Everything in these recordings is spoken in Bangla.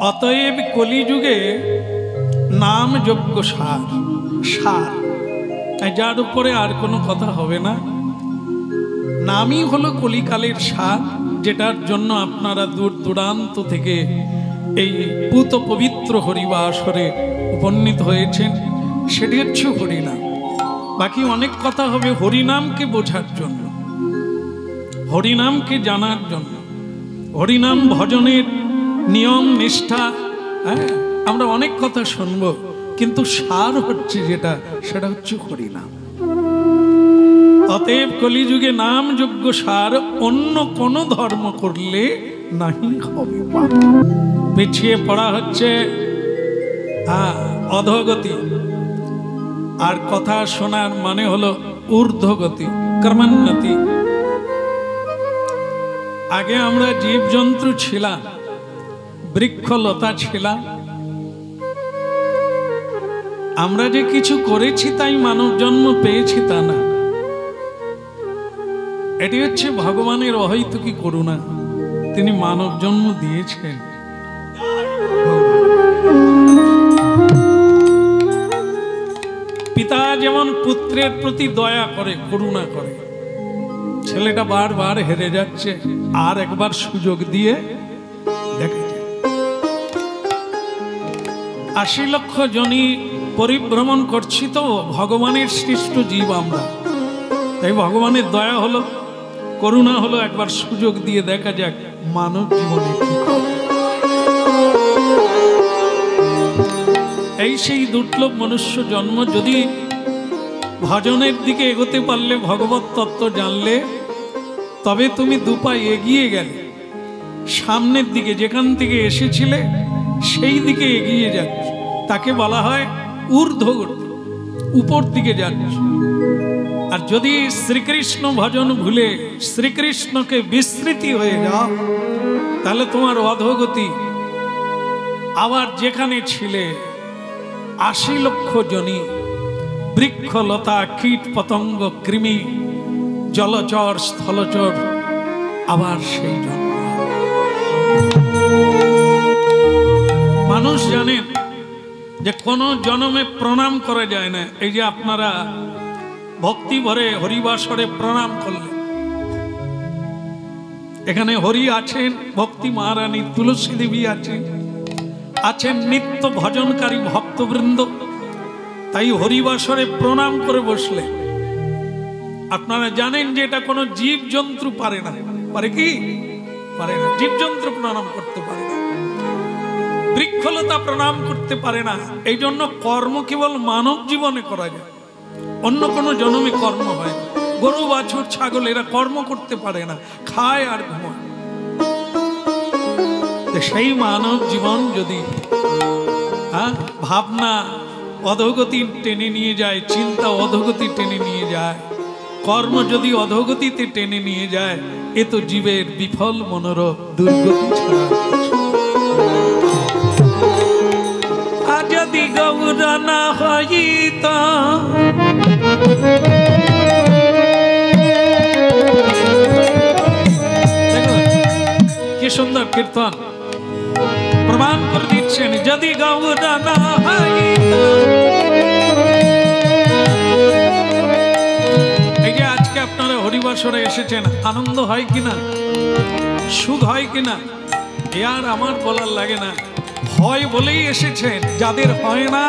অতএব কলিযুগে নাম যজ্ঞ সার সার, যার উপরে আর কোনো কথা হবে না। নামই হলো কলিকালের সার, যেটার জন্য আপনারা দূর দূরান্ত থেকে এই পুত পবিত্র হরিবাসরে উপনীত হয়েছেন। সেটি হচ্ছে হরিনাম। বাকি অনেক কথা হবে হরিনামকে বোঝার জন্য, হরিনামকে জানার জন্য, হরিনাম ভজনের নিয়ম নিষ্ঠা, আমরা অনেক কথা শুনবো, কিন্তু সার হচ্ছে যেটা, সেটা হচ্ছে হরিনাম। অতএব কলিযুগে নাম যজ্ঞ সার, অন্য কোন ধর্ম করলে নাহি হবে। পিছিয়ে পড়া হচ্ছে অধোগতি, আর কথা শোনার মানে হলো ঊর্ধ্বগতি, কর্মোন্নতি। আগে আমরা জীবজন্তু ছিলাম, বৃক্ষলতা ছিলাম, আমরা যে কিছু করেছি তাই মানব জন্ম পেয়েছি তা না। এটি হচ্ছে ভগবানের অহৈতুকী করুণা, তিনি মানব জন্ম দিয়েছেন। পিতা যেমন পুত্রের প্রতি দয়া করে, করুণা করে, ছেলেটা বারবার হেরে যাচ্ছে, আর একবার সুযোগ দিয়ে দেখে। ৮০ লক্ষ জনই পরিভ্রমণ করছি তো, ভগবানের সৃষ্ট জীব আমরা, তাই ভগবানের দয়া হলো, করুণা হলো, একবার সুযোগ দিয়ে দেখা যাক মানব জীবনে কি করে। এই সেই দুর্লভ মনুষ্য জন্ম। যদি ভজনের দিকে এগোতে পারলে, ভগবত তত্ত্ব জানলে, তবে তুমি দুপা এগিয়ে গেলে, সামনের দিকে যেখান থেকে এসেছিলে সেই দিকে এগিয়ে যাচ্ছে, তাকে বলা হয় ঊর্ধ্বগতি, উপর দিকে যাচ্ছে। আর যদি শ্রীকৃষ্ণ ভজন ভুলে শ্রীকৃষ্ণকে বিস্মৃতি হয়ে যাও, তাহলে তোমার অধোগতি। আবার যেখানে ছিলে ৮০ লক্ষ জনই, বৃক্ষলতা, কীট পতঙ্গ, কৃমি, জলচর, স্থলচর, আবার সেই জন্ম। মানুষ জানেন যে কোন জন্মে প্রণাম করা যায় না। এই যে আপনারা ভক্তি ভরে হরিবাসরে প্রণাম করলেন, এখানে হরি আছেন, ভক্তি মহারানী তুলসী দেবী আছেন, আছেন নিত্য ভজনকারী ভক্তবৃন্দ। তাই হরিবাসরে প্রণাম করে বসলে, আপনারা জানেন যে এটা কোনো জীব জন্তু পারে না। পারে কি? পারে না। জীব জন্তু প্রণাম করতে পারে না, বৃক্ষলতা প্রণাম করতে পারে না। এই জন্য কর্ম কেবল মানব জীবনে করা যায়, অন্য কোনো জন্মে কর্ম হয় না। গরু, বাছুর, ছাগল এরা কর্ম করতে পারে না, খায় আর ঘুমায়। সেই মানব জীবন যদি ভাবনা অধোগতি টেনে নিয়ে যায়, চিন্তা অধোগতি টেনে নিয়ে যায়, কর্ম যদি অধোগতিতে টেনে নিয়ে যায়, এ তো জীবের বিফল মনোরথ দুর্গতি ছাড়া। আর যদি গৌর না হইত, কি সুন্দর কীর্তন প্রমাণ করে দিচ্ছেন। যদি গৌর না হইত, এই যে আজকে আপনারা হরিবাসরে এসেছেন, আনন্দ হয় কিনা, সুখ হয় কিনা, এ আর আমার বলার লাগে না। হয় বলেই এসেছেন, যাদের হয় না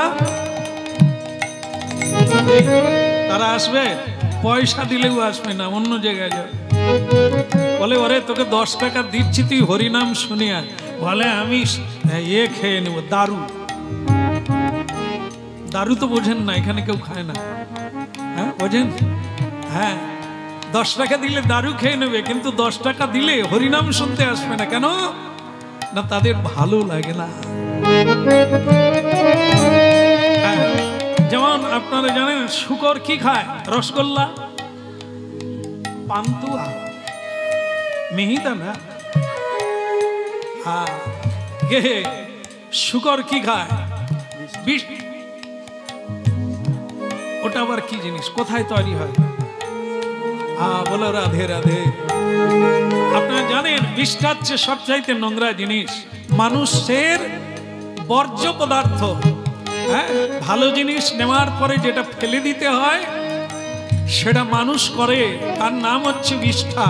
তারা আসবে, পয়সা দিলেও আসবে না, অন্য জায়গায় যাবে। বলে ওরে তোকে 10 টাকা দিচ্ছি, তুই হরিনাম শুনিয়া। বলে আমি খেয়ে নেব, দারু। দারু তো বোঝেন না, এখানে কেউ খায় না, হ্যাঁ বোঝেন? হ্যাঁ, 10 টাকা দিলে দারু খেয়ে নেবে, কিন্তু 10 টাকা দিলে হরিনাম শুনতে আসবে না। কেন না? তাদের ভালো লাগে না। যেমন আপনারা জানেন শুকর কি খায়? রসগোল্লা, পান্তুয়া, মিহিদানা। হ্যাঁ, শুকর কি খায়? বিষ। ওটা আবার কি জিনিস, কোথায় তৈরি হয়? বলো রাধে রাধে। আপনারা জানেন বিষটা হচ্ছে সবচাইতে নোংরা জিনিস। মানুষের বর্জ্য পদার্থ, হ্যাঁ, ভালো জিনিস নেওয়ার পরে যেটা ফেলে দিতে হয় সেটা মানুষ করে, তার নাম হচ্ছে বিষ্ঠা।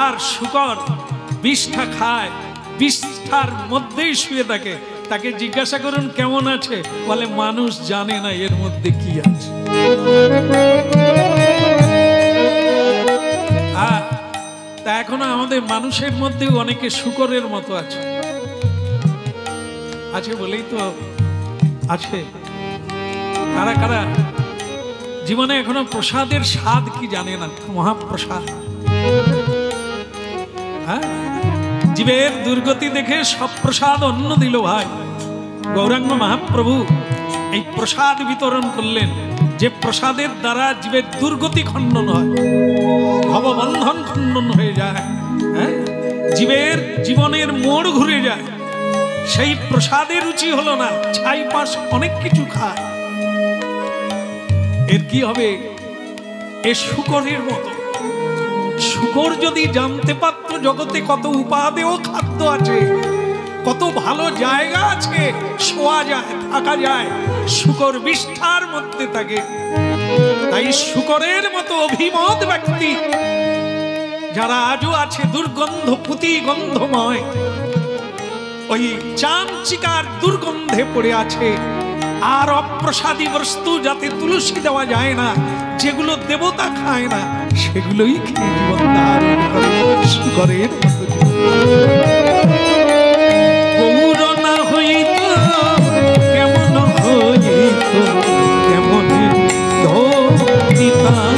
আর শূকর বিষ্ঠা খায়, বিষ্ঠার মধ্যেই শুয়ে থাকে। তাকে জিজ্ঞাসা করুন কেমন আছে, বলে মানুষ জানে না এর মধ্যে কি আছে। তা এখনো আমাদের মানুষের মধ্যেও অনেকে শূকরের মতো আছে, আছে বলেই তো আছে। কারা কারা জীবনে এখনো প্রসাদের স্বাদ কি জানে না, মহাপ্রসাদ। হ্যাঁ, জীবের দুর্গতি দেখে সব প্রসাদ অন্য দিল ভাই। গৌরাঙ্গ মহাপ্রভু এই প্রসাদ বিতরণ করলেন, যে প্রসাদের দ্বারা জীবের দুর্গতি খণ্ডন হয়, ভববন্ধন খণ্ডন হয়ে যায়, হ্যাঁ, জীবের জীবনের মোড় ঘুরে যায়। সেই প্রসাদের রুচি হলো না, ছাই পাশ অনেক কিছু খায়। এর কি হবে? এ শূকরের মতো। শূকর যদি জানতে পারতো জগতে কত উপাদেয় খাদ্য আছে, কত ভালো জায়গা আছে, শোয়া যায়, থাকা যায়, শূকর বিষ্ঠার মধ্যে থাকে। তাই শূকরের মতো অভিমত ব্যক্তি যারা আজও আছে, দুর্গন্ধ পুতি গন্ধময়, ওই চামচিকার দুর্গন্ধে পড়ে আছে। আর অপ্রসাদী বস্তু যাতে তুলসী দেওয়া যায় না, যেগুলো দেবতা খায় না, সেগুলোই খেয়ে জীবন ধারণ করে শূকরের মতো। গৌর না হইত কেমন হইত, কেমন ধরিতাম,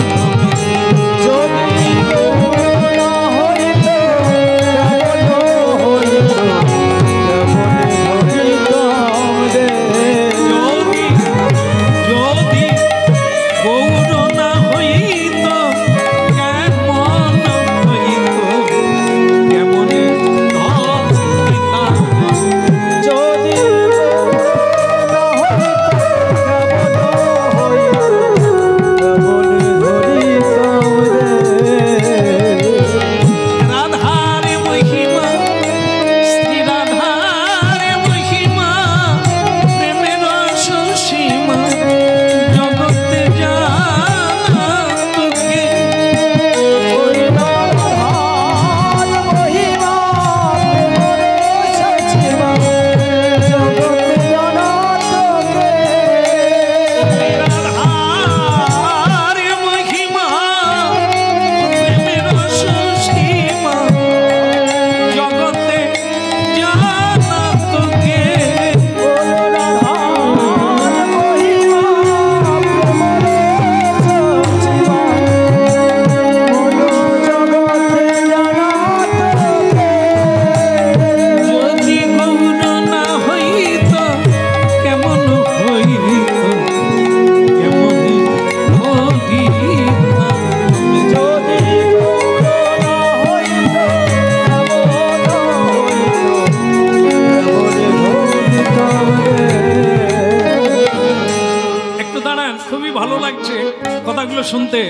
শুনতে,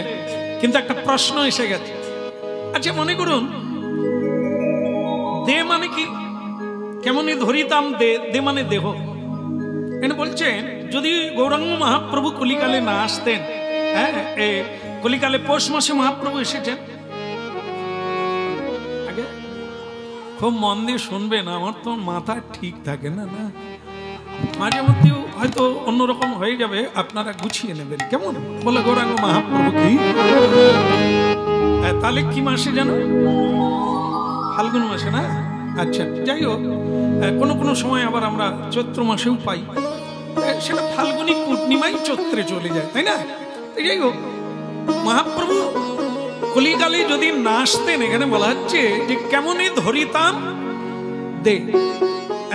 কিন্তু একটা প্রশ্ন এসে গেছে। আচ্ছা মনে করুন, দে মানে কি? কেমনই ধরিতাম দে, দে মানে দেহ। এনে বলছেন যদি গৌরাঙ্গ মহাপ্রভু কলিকালে না আসতেন, হ্যাঁ, কলিকালে পৌষ মাসে মহাপ্রভু এসেছেন। আগে খুব মন দিয়ে শুনবেন, আমার তো মাথা ঠিক থাকে না, না মাঝে মধ্যেও হয়তো অন্যরকম হয়ে যাবে, আপনারা গুছিয়ে নেবেন কেমন? বলে গৌরাঙ্গ মহাপ্রভু কি তাহলে কি মাসে জানো? ফাল্গুন মাসে না? আচ্ছা যাই হোক, কোনো কোনো সময় আবার আমরা চৈত্র মাসেও পাই, সেটা ফাল্গুনী পূর্ণিমাই চৈত্রে চলে যায়, তাই না? যাই হোক, মহাপ্রভু কলিকালে যদি না আসতেন, এখানে বলা হচ্ছে যে কেমনই ধরিতাম দে,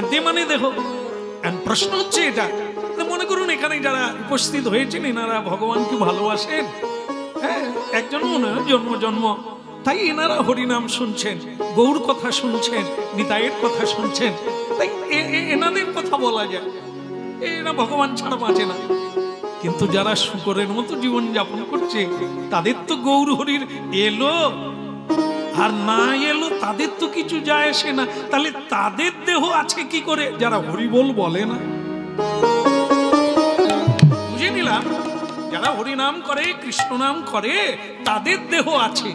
দে মানে দেখো। প্রশ্ন হচ্ছে এটা, মনে করুন এখানে যারা উপস্থিত হয়েছেন এনারা ভগবানকে ভালোবাসেন, হ্যাঁ, একজনও না, জন্ম জন্ম, তাই এনারা হরিনাম শুনছেন, গৌর কথা শুনছেন, নিতাইয়ের কথা শুনছেন, তাই এনাদের কথা বলা যায়, এরা ভগবান ছাড়া বাঁচে না। কিন্তু যারা শূকরের মতো জীবন যাপন করছে, তাদের তো গৌর হরির এলো আর না এলো তাদের তো কিছু যায় আসে না। তাহলে তাদের দেহ আছে কি করে যারা হরিবোল বলে না? বুঝে নিলাম, যারা হরিনাম করে কৃষ্ণ নাম করে তাদের দেহ আছে,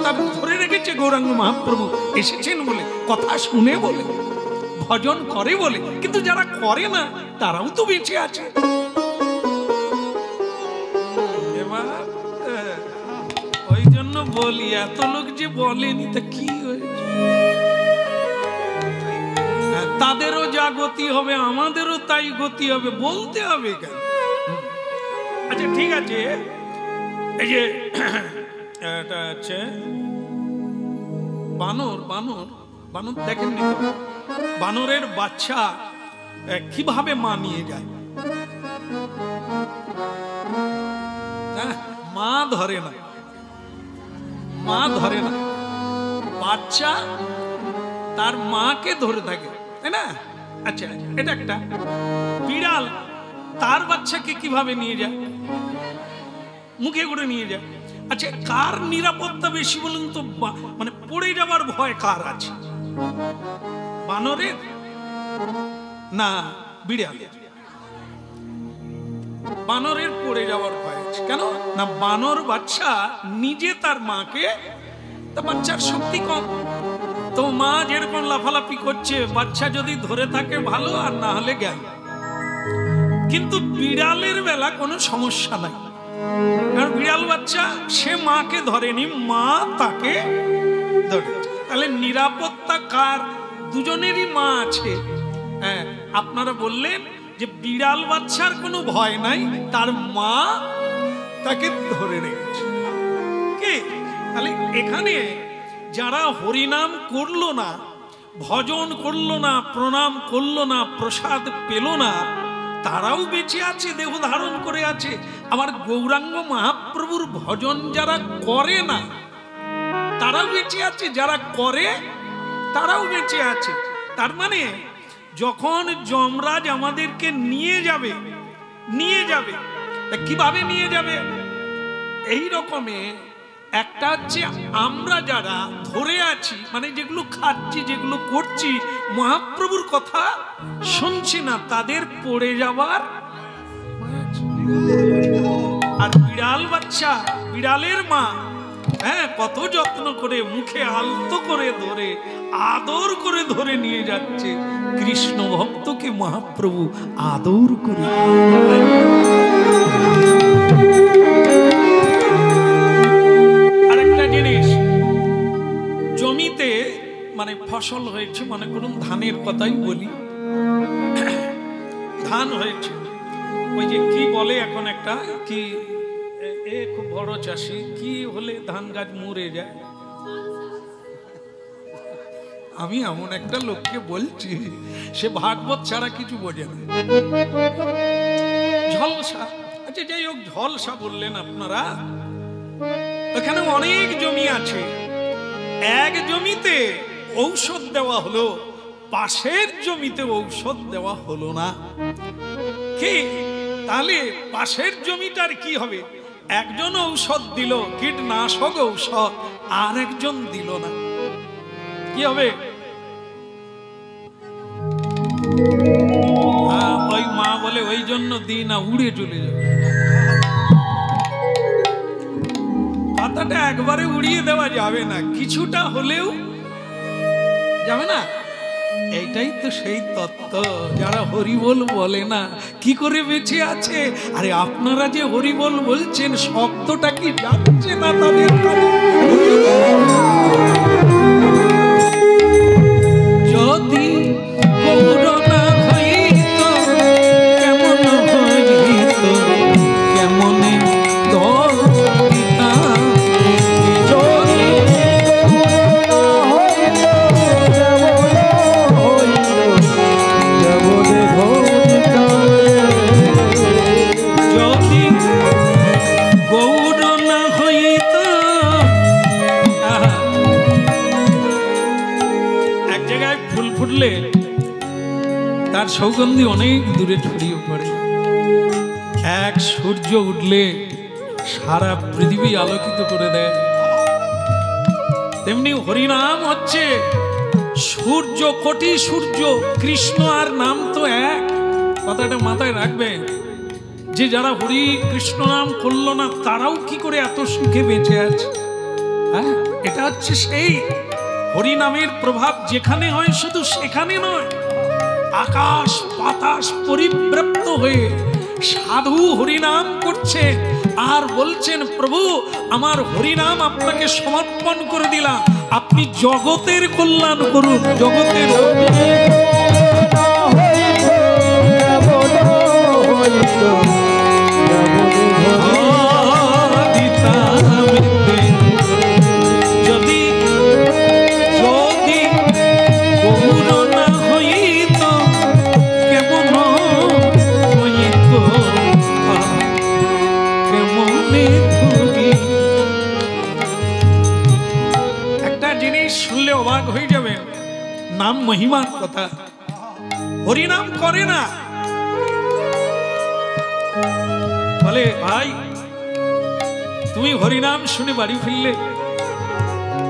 তার ধরে রেখেছে গৌরাঙ্গ মহাপ্রভু, এসেছেন বলে, কথা শুনে বলে, ভজন করে বলে। কিন্তু যারা করে না তারাও তো বেঁচে আছে। এবার ওই জন্য বলি, এত লোক যে বলেনি তা কি হয়েছে, তাদেরও যা গতি হবে আমাদেরও তাই গতি হবে, বলতে হবে কেন? আচ্ছা ঠিক আছে, এই যে এটা আছে বানর, বানর বানর দেখেননি তো, বানরের বাচ্চা কিভাবে মা নিয়ে যায়? মা ধরে না, মা ধরে না, বাচ্চা তার মাকে ধরে থাকে, তাই না? আচ্ছা এটা একটা বিড়াল তার বাচ্চাকে কিভাবে নিয়ে যায়? মুখে করে নিয়ে যায়। আচ্ছা কার নিরাপত্তা বেশি বলুন তো? মানে পড়ে যাবার ভয় কার আছে, বানরের না বিড়ালের? বানরের পড়ে যাওয়ার ভয় আছে। কেন না? বানর বাচ্চা নিজে তার মাকে, তা বাচ্চার শক্তি কম, তো মা যেরকম লাফালাফি করছে বাচ্চা যদি ধরে থাকে ভালো, আর না হলে গেল। কিন্তু বিড়ালের বেলা কোনো সমস্যা নাই, কারণ বিড়াল বাচ্চা সে মাকে ধরেনি, মা তাকে ধরে। তাহলে নিরাপত্তা কার? দুজনেরই মা আছে। হ্যাঁ, আপনারা বললেন যে বিড়াল বাচ্চার কোনো ভয় নাই, তার মা তাকে ধরে রেখেছে। কি? তাহলে এখানে যারা হরিনাম করলো না, ভজন করলো না, প্রণাম করলো না, প্রসাদ পেল না, তারাও বেঁচে আছে, দেহ ধারণ করে আছে। আবার গৌরাঙ্গ মহাপ্রভুর ভজন যারা করে না তারাও বেঁচে আছে, যারা করে তারাও বেঁচে আছে। তার মানে যখন যমরাজ আমাদেরকে নিয়ে যাবে, কিভাবে নিয়ে যাবে? এই রকমে একটা হচ্ছে আমরা যারা ধরে আছি, মানে যেগুলো খাচ্ছি, যেগুলো করছি, মহাপ্রভুর কথা শুনছি না, তাদের পড়ে যাবার। আর বিড়াল বাচ্চা, বিড়ালের মা, হ্যাঁ, কত যত্ন করে মুখে আলতো করে ধরে, আদর করে ধরে নিয়ে যাচ্ছে। কৃষ্ণ ভক্তকে মহাপ্রভু আদর করে। আরেকটা জিনিস, জমিতে মানে ফসল হয়েছে, মনে করুন ধানের কথাই বলি, ধান হয়েছে, ওই যে কি বলে এখন একটা কি, এ খুব বড় চাষি, কি হলে ধান গাছ মরে যায়? আমি এমন একটা লোককে বলছি, সে ভাগবত ছাড়া কিছু বোঝে না। ঝলসা। আচ্ছা যাই হোক, ঝলসা বললেন আপনারা, এখানে অনেক জমি আছে, এক জমিতে ঔষধ দেওয়া হলো, পাশের জমিতে ঔষধ দেওয়া হলো না। কি? তাহলে পাশের জমিটার কি হবে? একজন ঔষধ দিল, কীটনাশক ঔষধ, আর একজন দিল না, কি হবে? ওই মা বলে ওই জন্য দিই না, উড়ে চলে যাবে। পাতাটা একবারে উড়িয়ে দেওয়া যাবে না, কিছুটা হলেও যাবে না। এইটাই তো সেই তত্ত্ব। যারা হরিবোল বলে না কি করে বেঁচে আছে? আরে আপনারা যে হরিবোল বলছেন, শব্দটা কি যাচ্ছে না তাদের কানে? যদি গৌর না হইত কেমন হইত, কেমনে দল দিতাম। তার সৌগন্ধি অনেক দূরে ছড়িয়ে পড়ে। এক সূর্য উঠলে সারা পৃথিবী আলোকিত করে দেয়। তেমনি হরিনাম হচ্ছে সূর্য, কোটি সূর্য। কৃষ্ণ আর নাম তো এক, কথাটা মাথায় রাখবে। যে যারা হরি কৃষ্ণ নাম করলো না তারাও কি করে এত সুখে বেঁচে আছে? হ্যাঁ, এটা হচ্ছে সেই হরিনামের প্রভাব যেখানে হয়, শুধু সেখানে নয়, আকাশ বাতাস পরিব্যাপ্ত হয়ে সাধু হরিনাম করছে আর বলছেন, প্রভু আমার হরিনাম আপনাকে সমর্পণ করে দিলাম, আপনি জগতের কল্যাণ করুন। জগতের যদি যদি গৌর না হইত কেমন হইত, কেমনে ভুগি। একটা জিনিস শুনলে অবাক হয়ে যাবে, নাম মহিমার কথা। হরিনাম করে না, বলে ভাই তুমি হরিনাম শুনে বাড়ি ফিরলে,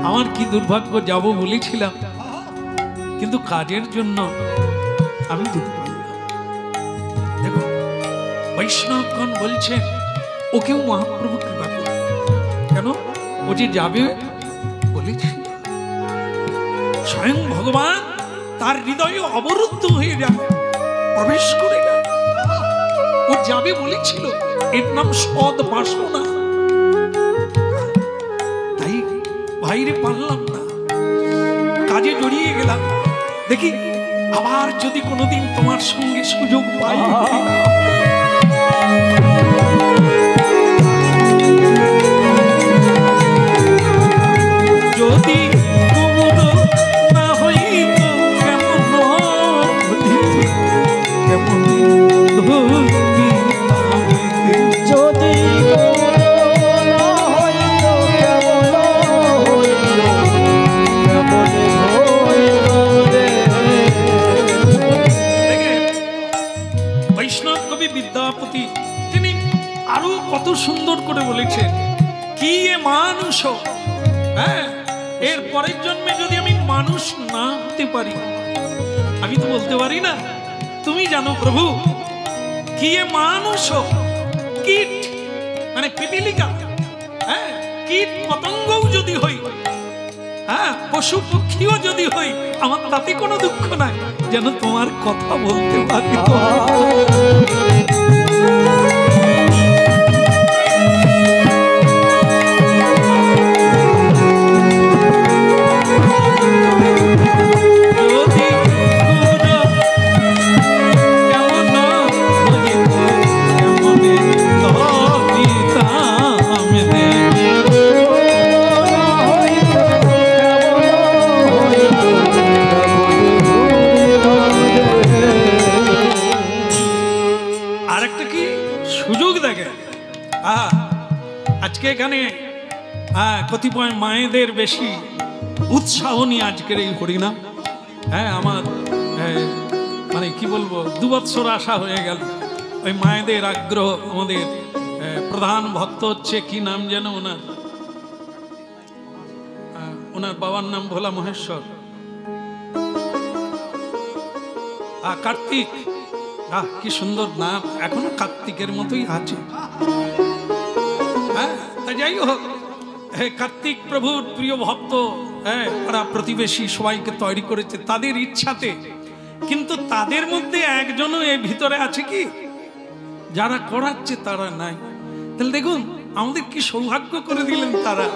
আমার কি দুর্ভাগ্য, যাব বলেছিলাম কিন্তু কাজের জন্য আমি যেতে পারলাম। দেখো বৈষ্ণবগণ বলছেন ওকেও মহাপ্রভু কৃপা করবে, কেন? ও যে যাবে বলেছিল, স্বয়ং ভগবান তার হৃদয়ে অবরুদ্ধ হয়ে যাবে, প্রবেশ করে যাবে। ও যাবে বলেছিল, এর নাম সদ বাসনা। তাই বাইরে পারলাম না, কাজে জড়িয়ে গেলাম। দেখি আবার যদি কোনোদিন তোমার সঙ্গে সুযোগ পাই। যদি না হইত কেমন বিদ্যাপতি তিনি আরো কত সুন্দর করে বলেছেন, কি এ মানুষ, হ্যাঁ এর পরের জন্মে যদি আমি মানুষ না হতে পারি, আমি তো বলতে পারি না তুমি জানো প্রভু, কি এ মানুষ, কীট মানে পিপিলিকা, হ্যাঁ কীট পতঙ্গও যদি হই, হ্যাঁ পশু পক্ষীও যদি হই, আমার তাতে কোনো দুঃখ নাই, যেন তোমার কথা বলতে পারি। আজকে এখানে কতিপয় মায়েদের বেশি উৎসাহ নিয়ে আজকের এই হরিনাম, হ্যাঁ আমার মানে কি বলবো, 2 বছর আসা হয়ে গেল। ওই মায়েদের আগ্রহ, আমাদের প্রধান ভক্ত হচ্ছে কি নাম যেন ওনার, ওনার বাবার নাম ভোলা মহেশ্বর, কার্তিক, কি সুন্দর নাম, এখনো কার্তিকের মতোই আছে। হ্যাঁ যাই হোক, কার্তিক প্রভুর প্রিয় ভক্ত, হ্যাঁ ওরা প্রতিবেশী সবাইকে তৈরি করেছে তাদের ইচ্ছাতে, কিন্তু তাদের মধ্যে একজনও এর ভিতরে আছে কি যারা করাচ্ছে তারা নাই। তাহলে দেখুন আমাদের কি সৌভাগ্য করে দিলেন তারা,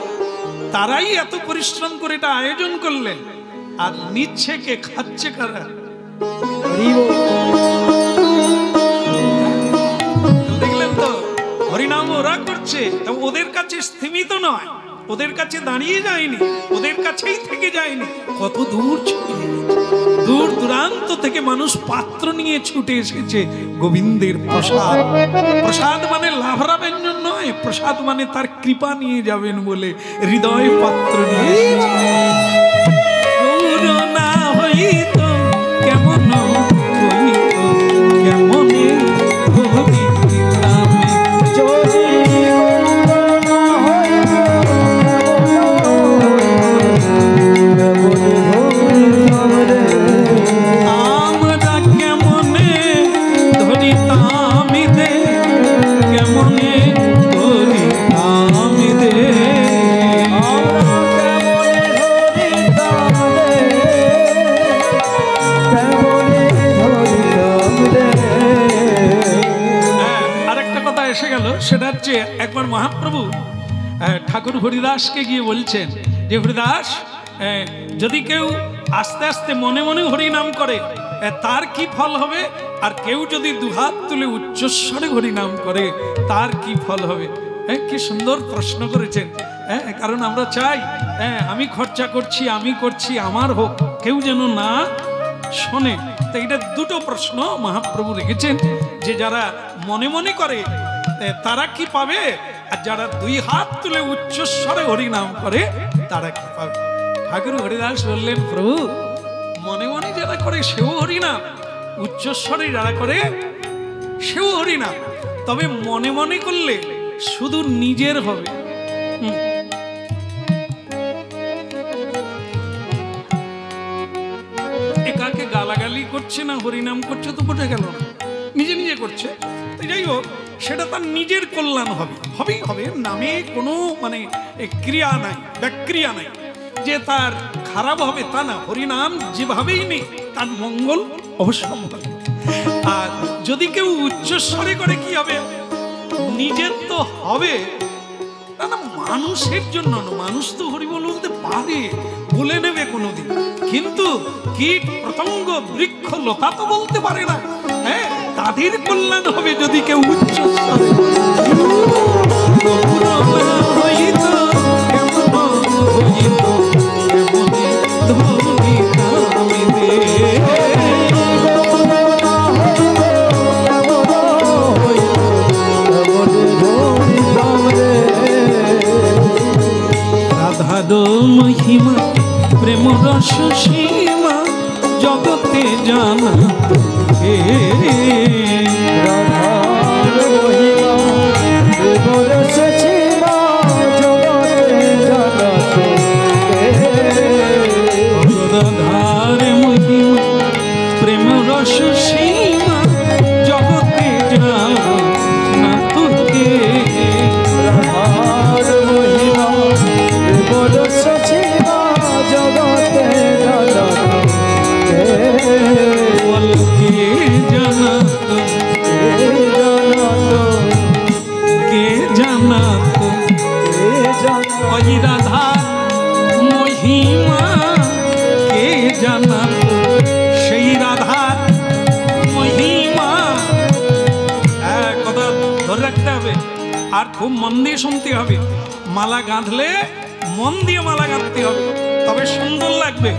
তারাই এত পরিশ্রম করে এটা আয়োজন করলেন, আর নিচ্ছে কে, খাচ্ছে কারা? দেখলেন তো হরিনাম ওরা করছে, ওদের কাছে স্থিমিত নয়, ওদের কাছে দাঁড়িয়ে যায়নি, ওদের কাছেই থেকে যায়নি, কত দূর ছুটে, দূর দূরান্ত থেকে মানুষ পাত্র নিয়ে ছুটে এসেছে গোবিন্দের প্রসাদ। প্রসাদ মানে লাভরাব্যঞ্জন নয়, প্রসাদ মানে তার কৃপা নিয়ে যাবেন বলে হৃদয় পাত্র নিয়ে এসেছে। না হইত কেমন হইত, কেমনে এসে গেল, সেটা হচ্ছে একবার মহাপ্রভু ঠাকুর হরিদাসকে গিয়ে বলছেন যে হরিদাস, যদি কেউ আস্তে আস্তে মনে মনে হরিনাম করে তার কি ফল হবে, আর কেউ যদি দুহাত তুলে উচ্চস্বরে হরিনাম করে তার কি ফল হবে? কি সুন্দর প্রশ্ন করেছেন। কারণ আমরা চাই আমি খরচা করছি, আমি করছি, আমার হোক, কেউ যেন না শোনে। তো এটা দুটো প্রশ্ন মহাপ্রভু রেখেছেন, যে যারা মনে মনে করে তারা কি পাবে, আর যারা দুই হাত তুলে উচ্চস্বরে হরিনাম করে তারা কি পাবে। ঠাকুর হরিদাস বললেন, প্রভু মনে মনে যারা করে সেও হরিনাম, উচ্চস্বরে যারা করে সেও হরিনাম, তবে মনে মনে করলে শুধু নিজের হবে। একাকে গালাগালি করছে না হরিনাম করছে তো বোঝা গেল না, নিজে নিজে করছে। যাই হোক, সেটা তার নিজের কল্যাণ হবে, হবেই হবে, নামে কোনো মানে ক্রিয়া নাই, ব্যাক্রিয়া নাই যে তার খারাপ হবে তা না। হরিনাম যেভাবেই নেই তার মঙ্গল অবশ্যই হবে। আর যদি কেউ উচ্চস্বরে করে কি হবে, নিজের তো হবে না, মানুষের জন্য না। মানুষ তো হরি বলতে পারে, বলে নেবে কোনোদিন, কিন্তু কীট পতঙ্গ বৃক্ষ লতা তো বলতে পারে না। তাদের কল্যাণ হবে যদি কেউ উচ্চস্বরে। মহিমা প্রেম রস সীমা জগতে জানা, রাধার মহিমা প্রেম রস সীমা জগতে জানা তোকে। রাধা মহিমা কে জানা, সেই রাধার মহিমা কথা ধরে রাখতে হবে, আর খুব মন দিয়ে শুনতে হবে। মালা গাঁথলে মন দিয়ে মালা গাঁথতে হবে, তবে সুন্দর লাগবে।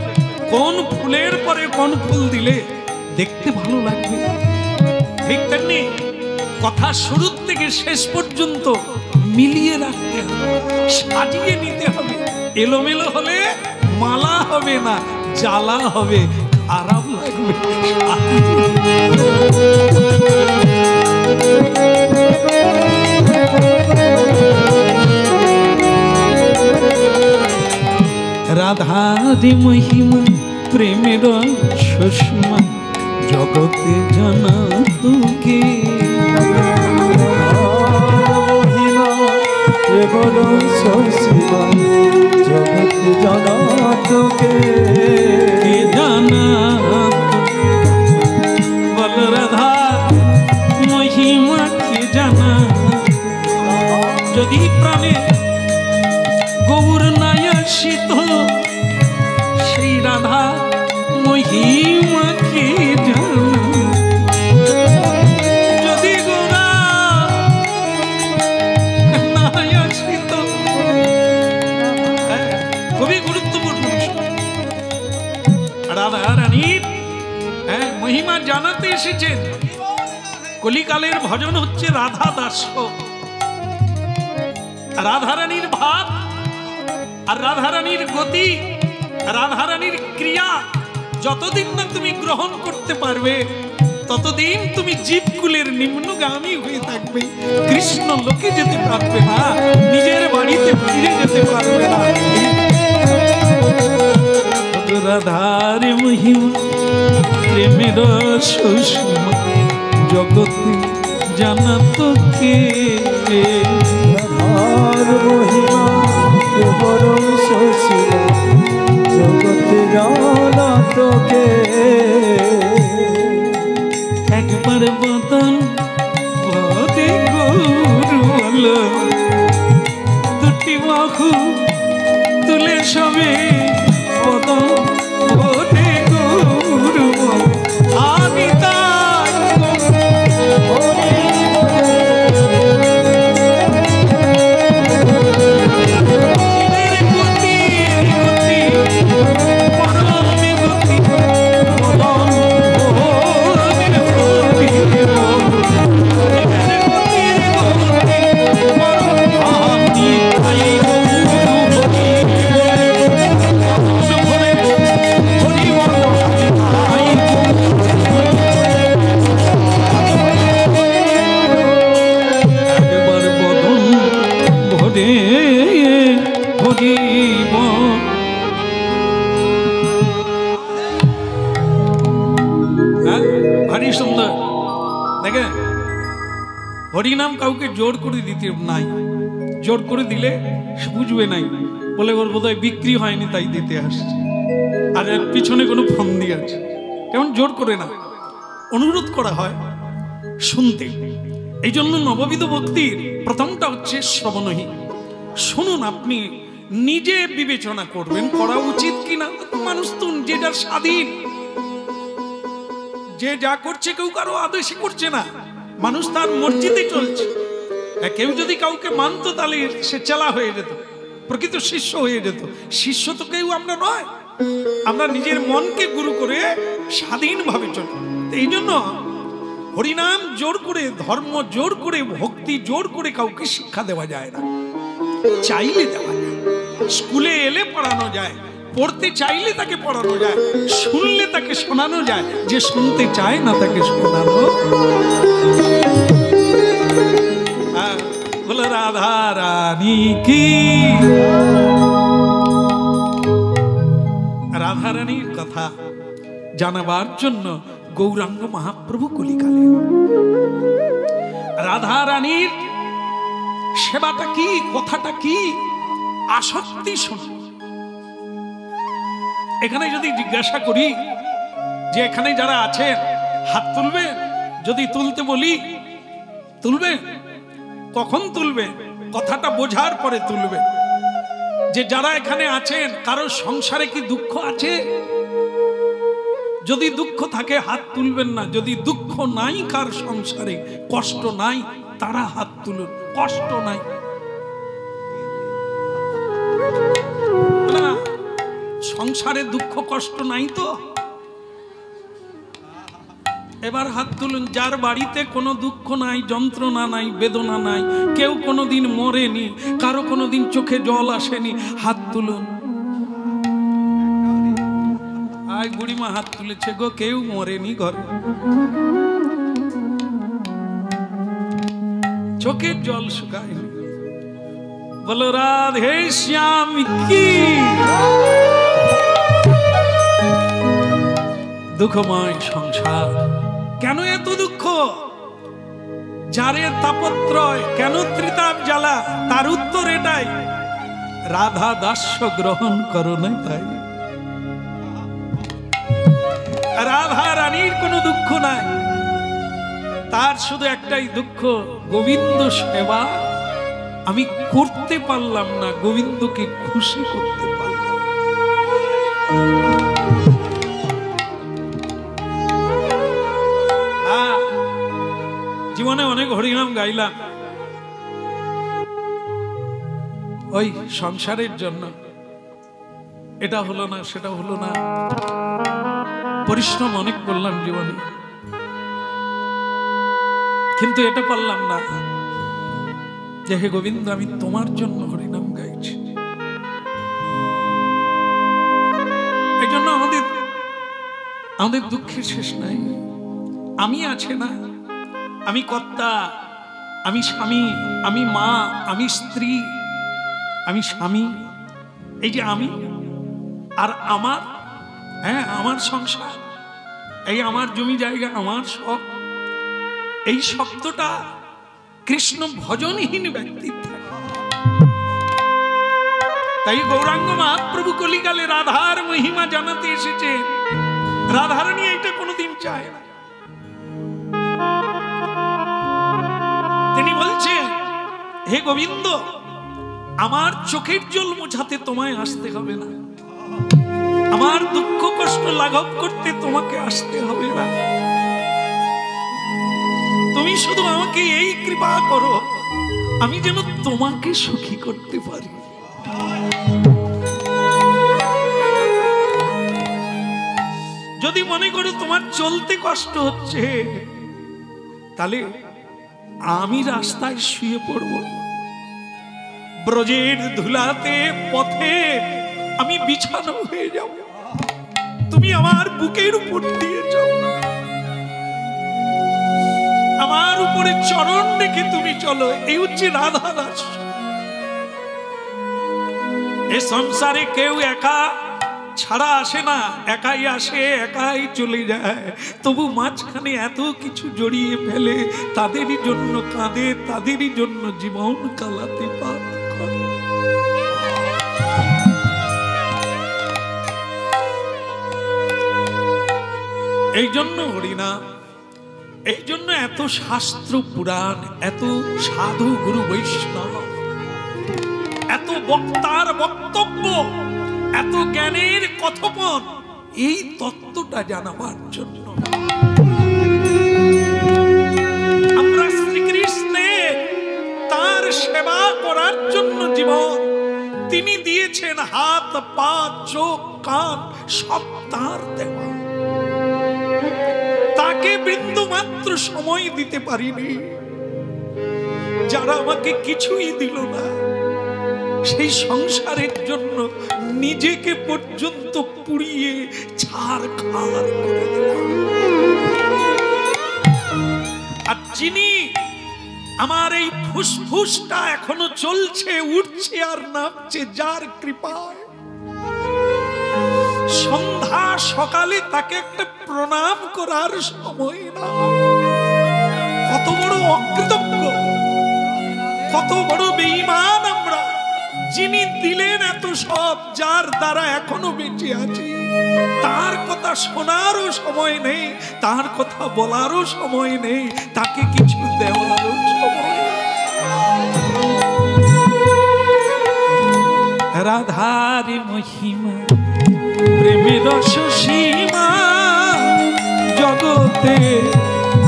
কোন ফুলের পরে কোন ফুল দিলে দেখতে ভালো লাগবে, ঠিক তেমনি কথা শুরুর থেকে শেষ পর্যন্ত মিলিয়ে রাখতে হবে, সাজিয়ে নিতে হবে। এলোমেলো হলে মালা হবে না, জ্বালা হবে, খারাপ লাগবে। রাধারি মহিমা প্রেমের সুষমা জগতে জানা তোকে। জগত জানা তোকে, কে জানা বল রাধা মহিমা কে জানা। যদি প্রাণে গৌর নাই আসিত, সেই রাধা মহিমা কে জানা। মহিমা জানাতে এসেছেন। কলিকালের ভজন হচ্ছে রাধা দাস, রাধারানীর ভাব আর রাধারানীর গতি, রাধারানীর ক্রিয়া যতদিন না তুমি গ্রহণ করতে পারবে ততদিন তুমি জীবকুলের নিম্নগামী হয়ে থাকবে, কৃষ্ণ লোকে যেতে পারবে না, নিজের বাড়িতে ফিরে যেতে পারবে না। রাধার মহিমা প্রেমের সুষমা জগতে জানা তোকে। রাধার মহিমা প্রেমের সুষমা জগতে জানা তোকে। একবার বদন পদে গো ভারী সুন্দর। দেখেন, হরিনাম কাউকে জোর করে দিতে নাই, জোর করে দিলে বুঝবে নাই, বলে ওর বোধহয় বিক্রি হয়নি তাই দিতে আসছে, আর এর পিছনে কোনো ফন্দি আছে। কেমন জোর করে না, অনুরোধ করা হয় শুনতে। এই জন্য নববিধ ভক্তির প্রথমটা হচ্ছে শ্রবণহী। শুনুন, আপনি নিজে বিবেচনা করবেন করা উচিত কিনা। মানুষ তো যে যার স্বাধীন, যে যা করছে কেউ কারো আদেশে করছে না, মানুষ তার মর্জিতে চলছে। কেউ যদি কাউকে মানত তাহলে সে চেলা হয়ে যেত, প্রকৃত শিষ্য হয়ে যেত। শিষ্য তো কেউ আমরা নয়, আমরা নিজের মনকে গুরু করে স্বাধীনভাবে চলি। এই জন্য হরিনাম জোর করে, ধর্ম জোর করে, ভক্তি জোর করে কাউকে শিক্ষা দেওয়া যায় না। চাইলে দেওয়া যায়, স্কুলে এলে পড়ানো যায়, পড়তে চাইলে তাকে পড়ানো যায়, শুনলে তাকে শোনানো যায়, যে শুনতে চায় না তাকে শোনানো। বলো রাধা রানী কি। রাধা রানীর কথা জানাবার জন্য গৌরাঙ্গ মহাপ্রভু কলিকালে রাধা রানীর সেবাটা কি, কথাটা কি, আসক্তি শুন। এখানে যদি জিজ্ঞাসা করি যে এখানে যারা আছেন হাত তুলবেন, যদি তুলতে বলি তুলবে? কখন তুলবে? কথাটা বোঝার পরে তুলবে। যে যারা এখানে আছেন কারো সংসারে কি দুঃখ আছে? যদি দুঃখ থাকে হাত তুলবেন না। যদি দুঃখ নাই, কার সংসারে কষ্ট নাই, তারা হাত তুলুন। কষ্ট নাই না, সংসারে দুঃখ কষ্ট নাই তো? এবার হাত তুলুন। যার বাড়িতে কোনো দুঃখ নাই, যন্ত্রণা নাই, বেদনা নাই, কেউ কোনোদিন মরেনি, কারো কোনোদিন চোখে জল আসেনি, হাত তুলুন। আয় বুড়িমা হাত তুলেছে গো, কেউ মরেনি ঘরে, চোখের জল শুকায়নি। বলো রাধে শ্যাম কি। দুঃখময় সংসার, কেন এত দুঃখ? যারে তাপত্রয়, কেন ত্রিতাপ জ্বালা? তার উত্তর এটাই, রাধা দাস্য গ্রহণ করো না তাই। রাধা রানীর কোনো দুঃখ নাই, তার শুধু একটাই দুঃখ, গোবিন্দ সেবা আমি করতে পারলাম না, গোবিন্দকে খুশি করতে পারলাম। জীবনে অনেক হরিনাম গাইলাম ওই সংসারের জন্য, এটা হলো না, সেটা হলো না, পরিশ্রম অনেক করলাম জীবনে, কিন্তু এটা পারলাম না যে হে গোবিন্দ আমি তোমার জন্য হরিনাম গাইছি। এই জন্য আমাদের দুঃখের শেষ নাই। আমি আছে না, আমি কর্তা, আমি স্বামী, আমি মা, আমি স্ত্রী, আমি স্বামী, এই যে আমি আর আমার, হ্যাঁ আমার সংসার, এই আমার জমি জায়গা, আমার সব, এই শব্দটা কৃষ্ণ ভজনহীন ব্যক্তির থাকে। তাই গৌরাঙ্গ মহাপ্রভু কলিকালে রাধার মহিমা জানাতে এসেছে। রাধারানী এটা কোনোদিন চায় না। তিনি বলছেন হে গোবিন্দ, আমার চোখের জল মোছাতে তোমায় আসতে হবে না, আমার দুঃখ কষ্ট লাঘব করতে তোমাকে আসতে হবে না, তুমি শুধু আমাকে এই কৃপা করো আমি যেন তোমাকে সুখী করতে পারি। যদি মনে করো তোমার চলতে কষ্ট হচ্ছে, তাহলে আমি রাস্তায় শুয়ে পড়ব, ব্রজের ধুলাতে পথে আমি বিছানো হয়ে যাব, তুমি আমার বুকের উপর দিয়ে যাও, আমার উপরে চরণ রেখে তুমি চলো। এই হচ্ছে রাধা দাস। এ সংসারে কেউ একা ছাড়া আসে না, একাই আসে একাই চলে যায়, তবু মাঝখানে এত কিছু জড়িয়ে ফেলে, তাদেরই জন্য কাঁদে, তাদেরই জন্য জীবন কালাতে পাত করে। এই জন্য হরিনাম, এই জন্য এত শাস্ত্র পুরাণ, এত সাধু গুরু বৈষ্ণব, এত বক্তার বক্তব্য, এত জ্ঞানের কথোপন, এই তত্ত্বটা জানাবার জন্য। আমরা শ্রীকৃষ্ণের তার সেবা করার জন্য জীবন তিনি দিয়েছেন, হাত পা চোখ কান সব তার দেওয়া। তাকে বিন্দু মাত্র সময় দিতে পারিনি, যারা আমাকে কিছুই দিল না, সেই সংসারের জন্য নিজেকে পর্যন্ত পুড়িয়ে ছারখার করে দিলাম। আর যিনি আমার এই ফুসফুসটা এখনো চলছে, উঠছে আর নামছে, যার কৃপায় সন্ধ্যা সকালে তাকে একটা প্রণাম করার সময় না। কত বড় অকৃতজ্ঞ, কত বড় বেঈমান আমরা, যিনি দিলেন এত সব, যার দ্বারা এখনো বেঁচে আছি, তার কথা শোনারও সময় নেই, তার কথা বলারও সময় নেই, তাকে কিছু দেওয়ারও সময় নেই। রাধার মহিমা প্রেমের রস সীমা জগতে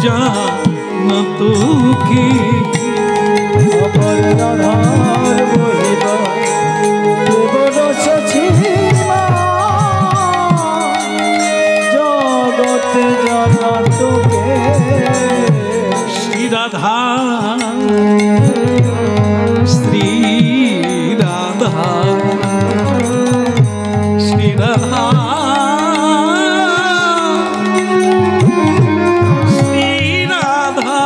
জানত কি, আমার রাধার মহিমা প্রেমের রস সীমা জগতে জানত কে। শ্রী রাধা, শ্রী রাধা, শ্রী রাধা, শ্রী রাধা,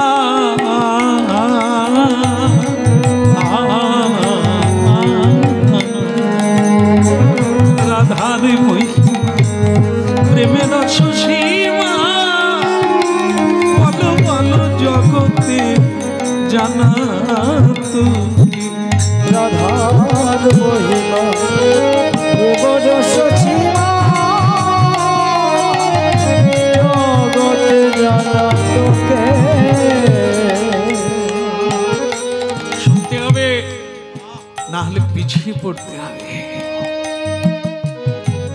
রাধার মহিমা প্রেমের রস সীমা, বলো বলো জগতে জানা তুমি। রাধার মহিমা প্রেমের রস সীমা জগতে জানত কে। শুনতে হবে, না হলে পিছিয়ে পড়তে হবে।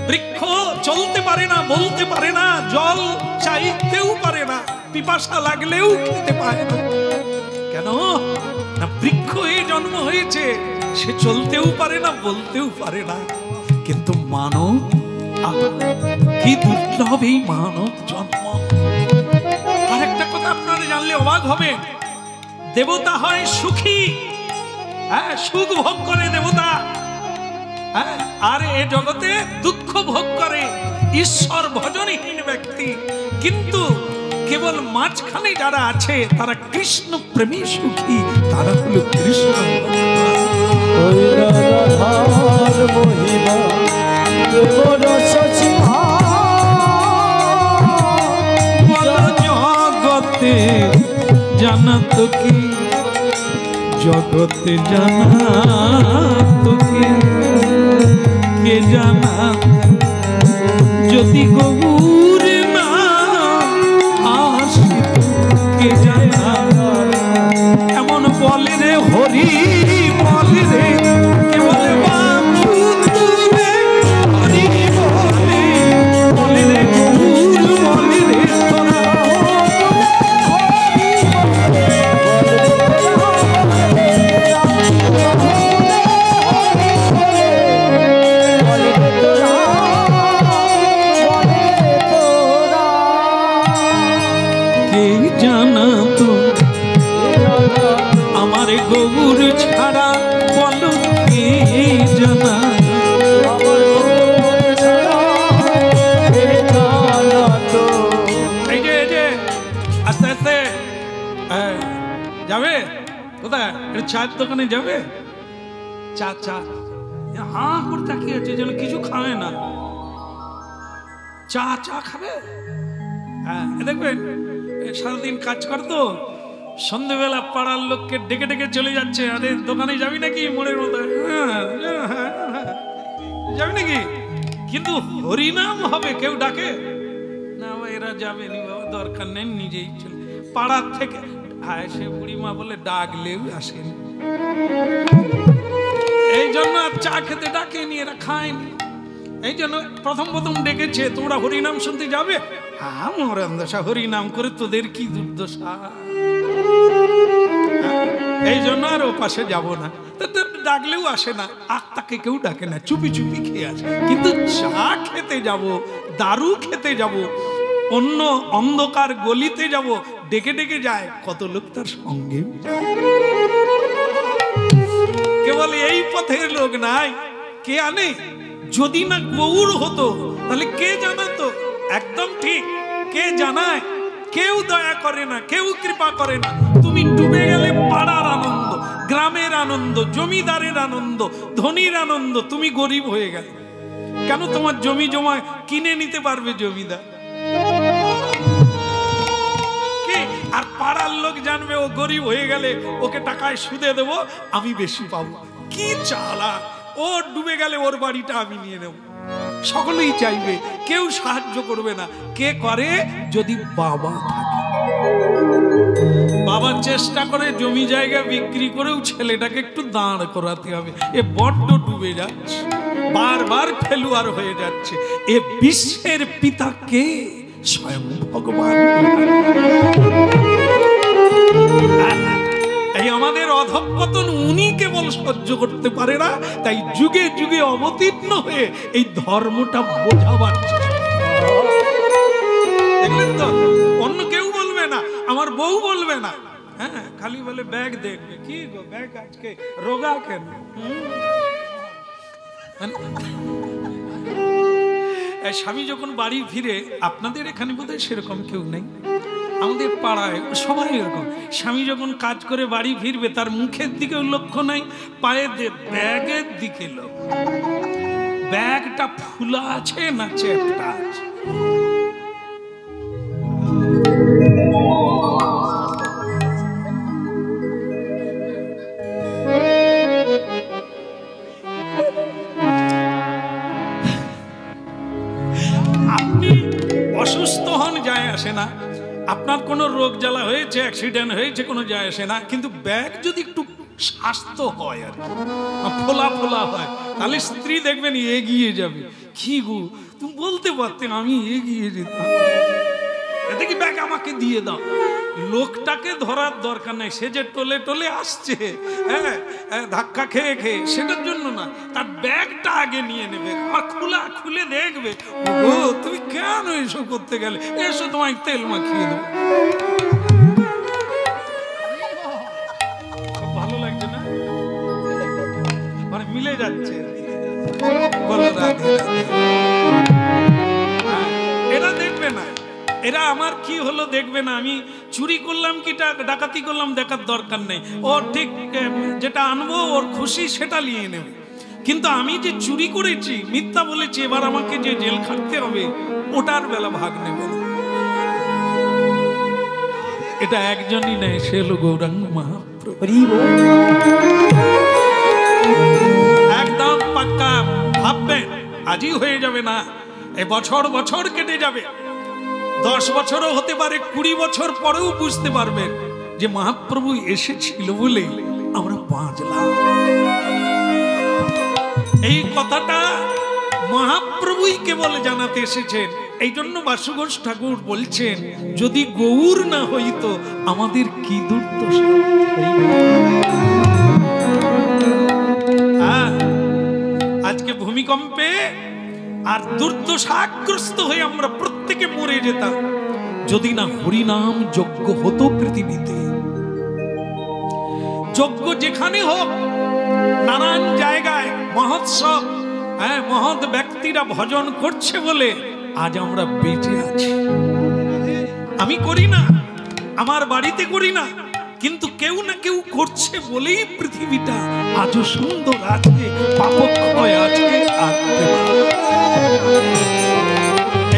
বৃক্ষ চলতে পারে না, বলতে পারে না, জল চাইতেও পারে না, পিপাসা লাগলেও খেতে পায় না। কেন না? বৃক্ষ এই জন্ম হয়েছে, সে চলতেও পারে না, বলতেও পারে না। কিন্তু মানব, কি দুর্লভ এই মানব জন্ম। আর একটা কথা আপনারা জানলে অবাক হবে, দেবতা হয় সুখী, হ্যাঁ, সুখ ভোগ করে দেবতা, হ্যাঁ, আর এ জগতে দুঃখ ভোগ করে ঈশ্বর ভজনহীন ব্যক্তি। কিন্তু কেবল মাঝখানে যারা আছে, তারা কৃষ্ণ প্রেমী সুখী, তারা হলো কৃষ্ণ ভক্ত। রাধার মহিমা প্রেমের রস সীমা জগতে জানাত কি, জগতে জানাত কি, কে জানা যদি গৌর না আসিত, কে জানা। এমন বলে রে হরি, বলে রে, কে বলে বাবু তুলে, হরি বলে, বলে রে গৌর, বলে রে তোরা। গৌর ছাড়া বলো কে জানা, এই যে আস্তে আস্তে যাবে কোথায়? চায়ের দোকানে যাবে? চা চা হা করে তাকিয়ে আছে, যেন কিছু খায় না। চা চা খাবে? হ্যাঁ, দেখবেন সারাদিন কাজ করতো, সন্ধ্যেবেলা পাড়ার লোককে ডেকে ডেকে চলে যাচ্ছে, আরে দোকানে যাবি নাকি মোড়ের মতো, যাবি নাকি? কিন্তু হরিনাম হবে কেউ ডাকে না, এরা যাবে নি বাবা, দরকার নেই, নিজেই চলে। পাড়ার থেকে সে বুড়িমা বলে ডাকলেও আসেন, এই জন্য আর চা খেতে ডাকেনি, এরা খায়নি। এই জন্য প্রথম প্রথম ডেকেছে, তোমরা হরিনাম শুনতে যাবে? হ্যাঁ মহারাজ দশা, হরিনাম করে তোদের কি দুর্দশা, এই জন্য আর ও পাশে যাবো না। ডাকলেও আসে না, আর তাকে কেউ ডাকে না, চুপি চুপি খেয়ে আসে। কিন্তু চা খেতে যাব, দারু খেতে যাব, অন্য অন্ধকার গলিতে যাব, ডেকে ডেকে যায়, কত লোক তার সঙ্গে। কেবল এই পথের লোক নাই, কে আনে? যদি না গৌর হতো তাহলে কে জানাতো? একদম ঠিক, কে জানায়? কেউ দয়া করে না, কেউ কৃপা করে না। তুমি ডুবে গেলে পাড়ার আনন্দ, গ্রামের আনন্দ, জমিদারের আনন্দ, ধনীর আনন্দ, তুমি গরিব হয়ে গেলে। কেন? তোমার জমি জমা কিনে নিতে পারবে জমিদার, আর পাড়ার লোক জানবে ও গরিব হয়ে গেলে ওকে টাকায় সুদে দেবো, আমি বেশি পাবো। কি চালা! ও ডুবে গেলে ওর বাড়িটা আমি নিয়ে নেব। সকলেই চাইবে, কেউ সাহায্য করবে না। কে করে? যদি বাবা থাকে। বাবা চেষ্টা করে জমি জায়গা বিক্রি করেও ছেলেটাকে একটু দাঁড় করাতে হবে। এ বড্ড ডুবে যাচ্ছে, বারবার ফেলুয়ার হয়ে যাচ্ছে। এ বিশ্বের পিতা কে? স্বয়ং ভগবান। এই আমাদের অধঃপতন উনি কেবল সহ্য করতে পারে না, তাই যুগে যুগে অবতীর্ণ হয়ে এই ধর্মটা বোঝাবার। দেখলেন তো? অন্য কেউ বলবে না, আমার বউ বলবে না, হ্যাঁ, খালি বলে ব্যাগ দেখবে। কি গো ব্যাগ আজকে রোগা কেন? স্বামী যখন বাড়ি ফিরে, আপনাদের এখানে বোধহয় সেরকম কেউ নেই, আমাদের পাড়ায় সবাই এরকম। স্বামী যখন কাজ করে বাড়ি ফিরবে, তার মুখের দিকেও লক্ষ্য নাই, পায়ে ব্যাগের দিকে লক্ষ্য। ব্যাগটা ফুলা আছে না চেপটা আছে? আপনি অসুস্থ হন, যায় আসে না, আপনার কোনো রোগ জ্বালা হয়েছে, অ্যাক্সিডেন্ট হয়েছে, কোনো যায় আসে না। কিন্তু ব্যাগ যদি একটু স্বাস্থ্য হয় আর ফোলা ফোলা হয়, তাহলে স্ত্রী দেখবেন এগিয়ে যাবে। কি গো, তুমি বলতে পারতে আমি এগিয়ে যেতাম, এতে কি ব্যাগ আমাকে দিয়ে দাও। লোকটাকে ধরার দরকার নেই, সে যে টলে টলে আসছে, হ্যাঁ, ধাক্কা খেয়ে খেয়ে, সেটার জন্য না, তার ব্যাগটা আগে নিয়ে নেবে, আর খুলে দেখবে, ও তুমি কেন এসব করতে গেলে, এসো তোমায় তেল মাখিয়ে দেবো। ভালো লাগছে না? মানে মিলে যাচ্ছে। এরা দেখবে না, এরা আমার কি হলো দেখবে না, আমি চুরি করলাম কি ডাকাতি করলাম দেখার দরকার নেই। ও ঠিক যেটা আনবো ওর খুশি সেটা নিয়ে নেবে। কিন্তু আমি যে চুরি করেছি, মিথ্যা বলেছি, এবার আমাকে যে জেল খাটতে হবে, ওটার বেলা ভাগ নেবে না। এটা একজনই নেই, সে হলো গৌরাঙ্গ মহাপ্রভু। একদম পাক্কা ভাববেন, আজই হয়ে যাবে না, এ বছর বছর কেটে যাবে, 10 বছরও হতে পারে, 20 বছর পরেও বুঝতে পারবেন যে মহাপ্রভু এসেছিল বলে আমরা বাঁচলাম। এই কথাটা মহাপ্রভুই কেবল জানাতে এসেছেন। এই জন্য বাসুঘোষ ঠাকুর বলছেন, যদি গৌর না হইতো আমাদের কি দুর্দশা। আজকে ভূমিকম্পে আর দুর্দশাগ্রস্ত হয়ে আমরা প্রত্যেকে মরে যেতাম, যদি না হরিনাম যজ্ঞ হতো পৃথিবীতে। যজ্ঞ যেখানে হোক, নানান জায়গায় মহোৎসব, হ্যাঁ, মহৎ ব্যক্তিরা ভজন করছে বলে আজ আমরা বেঁচে আছি। আমি করি না, আমার বাড়িতে করি না, কিন্তু কেউ না কেউ করছে বলেই পৃথিবীটা আজও সুন্দর আছে, পাপক্ষয় আছে। আর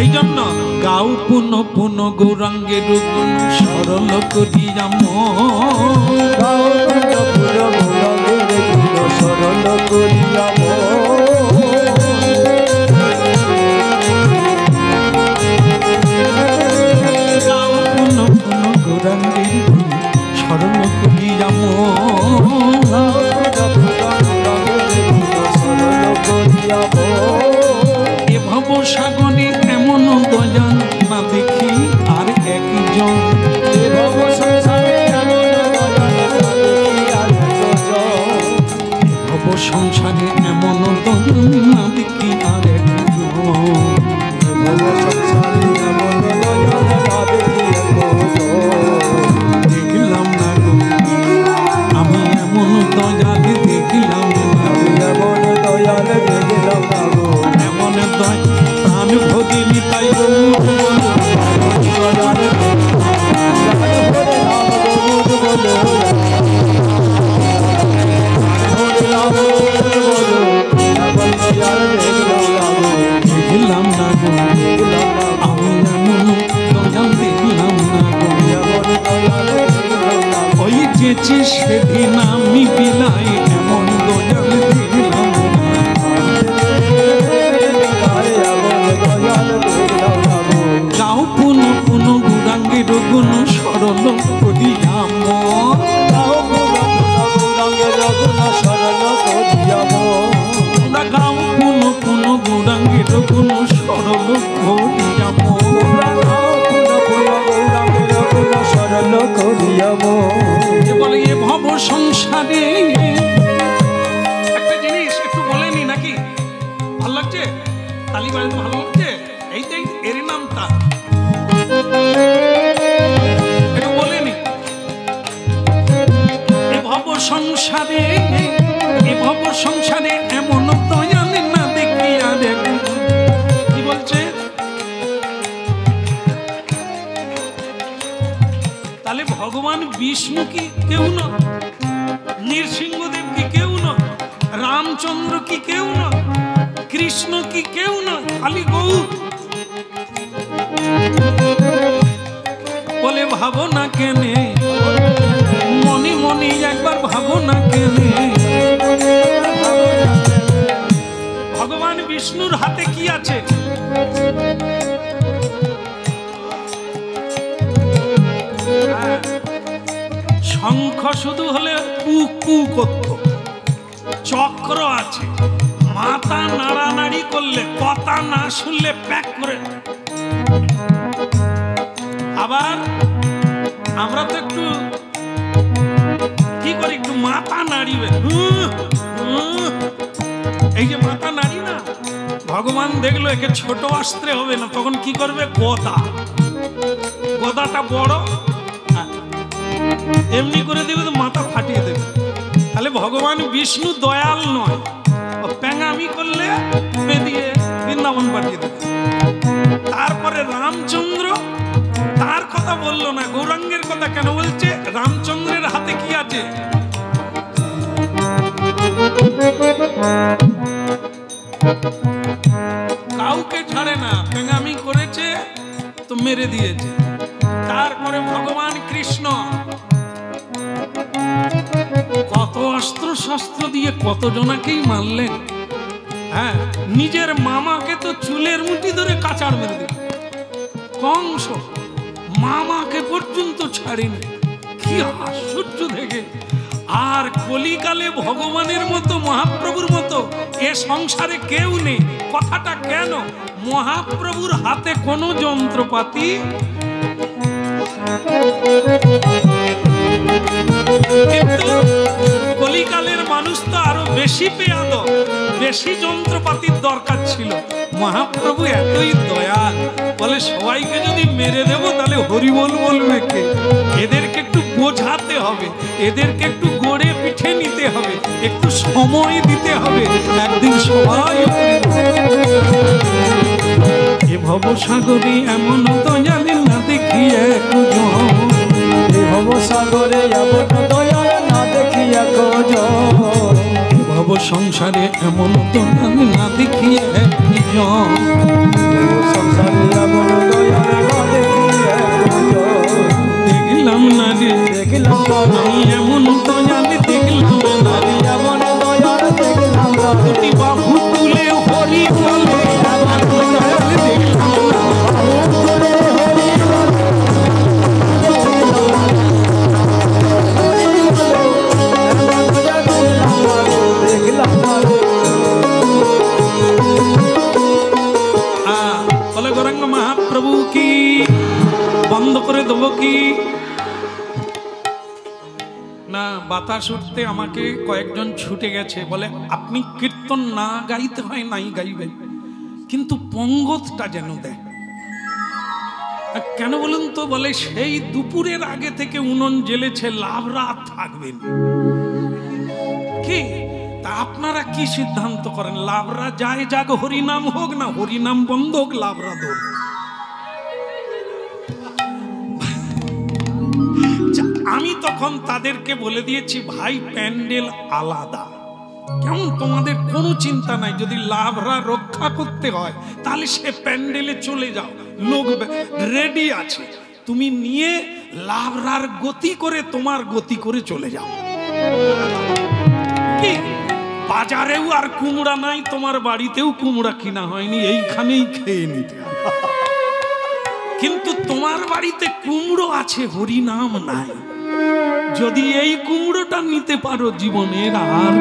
এই জন্য গাও পুন পুন গৌরাঙ্গের গুণ সরল করিয়া গাও পুন পুন গৌরাঙ্গের গুণ সরল করিয়া গাও পুন পুন গৌরাঙ্গের গুণ সরল করিয়া এ ভব সাগরে এমন দয়াল না দেখি আর একজন এ ভব সংসারে এমন দয়াল না দেখি আর একজন ভব সংসারে এমন দয়াল না দেখি আর একজন ভব সংসারে এমন দয়াল না দেখি দেখলাম না গো আমি এমন দয়াল দেখলাম না এমন দয়াল দেখলাম না গো এমন দয়াল প্রাণ ভোগিনি তাই গো দয়াল ভরে নাম গৌর বলো ভরে নাম গৌর বলো এমন দয়াল দেখলাম না গো দেখলাম না গো দেখলাম না আমি এমন দয়াল দেখলাম না গো এমন দয়াল দেখলাম না ওই যেচে সেদিন আমি বিলাই এমন দয়াল দেখলাম না গাও পুন পুন গৌরাঙ্গের গুণ সরল করিয়া আমরা গাও পুন পুন গৌরাঙ্গের গুণ সরল করিয়া বলে এ ভব সংসারে একটা জিনিস একটু বলেনি নাকি ভালো লাগছে তালি বাড়িতে ভালো লাগছে এইটাই এর নামটা একটু বলেনি এ ভব সংসারে এমন দয়াল না দেখি আর কি বলছে তাহলে ভগবান বিষ্ণু কি কেউ না নৃসিংহদেব কি কেউ না রামচন্দ্র কি কেউ না কৃষ্ণ কি কেউ না খালি গৌর বলে ভাবো না কেনে মনে মনে একবার ভাবো না কেনে ভগবান বিষ্ণুর হাতে কি আছে শঙ্খ শুধু হলে কু কু করত চক্র আছে মাথা নাড়ানাড়ি করলে কথা না শুনলে প্যাক করে আবার আমরা তো একটু কি করি একটু মাথা নাড়িবে এই যে মাথা নাড়ি না ভগবান দেখলো একে ছোট অস্ত্রে হবে না তখন কি করবে গদাটা বড় এমনি করে দেবে তো মাথা ফাটিয়ে দেবে তাহলে ভগবান বিষ্ণু দয়াল নয় প্যাঙামি করলে বেরিয়ে বৃন্দাবন পাঠিয়ে দেবে তারপরে রামচন্দ্র তার কথা বললো না গৌরাঙ্গের কথা কেন বলছে রামচন্দ্রের হাতে কি আছে কাউকে ছাড়ে না প্যাঙামি করেছে তো মেরে দিয়েছে তারপরে ভগবান কৃষ্ণ কত অস্ত্র শস্ত্র দিয়ে কত জনাকেই মারলেন হ্যাঁ নিজের মামাকে তো চুলের মুঠি ধরে কাচাড় মেরে দিল কংস মামাকে পর্যন্ত ছাড়েনি কি আশ্চর্য দেখে আর কলিকালে ভগবানের মতো মহাপ্রভুর মতো এ সংসারে কেউ নেই কথাটা কেন মহাপ্রভুর হাতে কোনো যন্ত্রপাতি কিন্তু কলিকালের মানুষ তো আরো বেশি পেয়াদ বেশি যন্ত্রপাতির দরকার ছিল মহাপ্রভু এতই দয়াল বলে সবাইকে যদি মেরে দেব তাহলে হরিবল বলবে কে এদেরকে একটু বোঝাতে হবে এদেরকে একটু গড়ে পিঠে নিতে হবে একটু সময় দিতে হবে একদিন সবাই এ ভবসাগরে এমন দয়াল না দেখি একজন এ ভবসাগরে এমন দয়াল না দেখি একজন ভব সংসারে এমন দয়াল না দেখি দুজন সংসারে এমন দয়ার গো দেখি একজন দেখলাম না রে দেখলাম আমি এমন দয়াল দেখলাম না রে এমন দয়ার দেখলাম দুটি বাহু তুলে হরি বলে এমন দয়াল দেখলাম না বলে গৌরাঙ্গ মহাপ্রভু কি বন্ধ করে দেবো কি না? বাতাস উঠতে আমাকে কয়েকজন ছুটে গেছে, বলে আপনি কীর্তন না গাইতে হয় নাই গাইবেন, কিন্তু পঙ্গতটা যেন দেয়। কেন বলুন তো? বলে সেই দুপুরের আগে থেকে উনুন জ্বেলেছে, লাভ রাত থাকবেন কি? তা আপনারা কি সিদ্ধান্ত করেন? লাভরা যায় যাক, হরিনাম হোক, না হরিনাম বন্ধ হোক, লাভরা দৌড়। আমি তখন তাদেরকে বলে দিয়েছি, ভাই প্যান্ডেল আলাদা, কেমন তোমাদের কোনো চিন্তা নাই, যদি লাভরা রক্ষা করতে হয় তাহলে সে প্যান্ডেলে চলে যাও, লোক রেডি আছে, তুমি নিয়ে লাভরার গতি করে তোমার গতি করে চলে যাও। কি বাজারেও আর কুমড়া নাই, তোমার বাড়িতেও কুমড়া কিনা হয়নি, এইখানেই খেয়ে নিতে হবে। কিন্তু তোমার বাড়িতে কুমড়ো আছে, হরিনাম নাই, যদি এই কুমড়োটা নিতে পারো জীবনের আর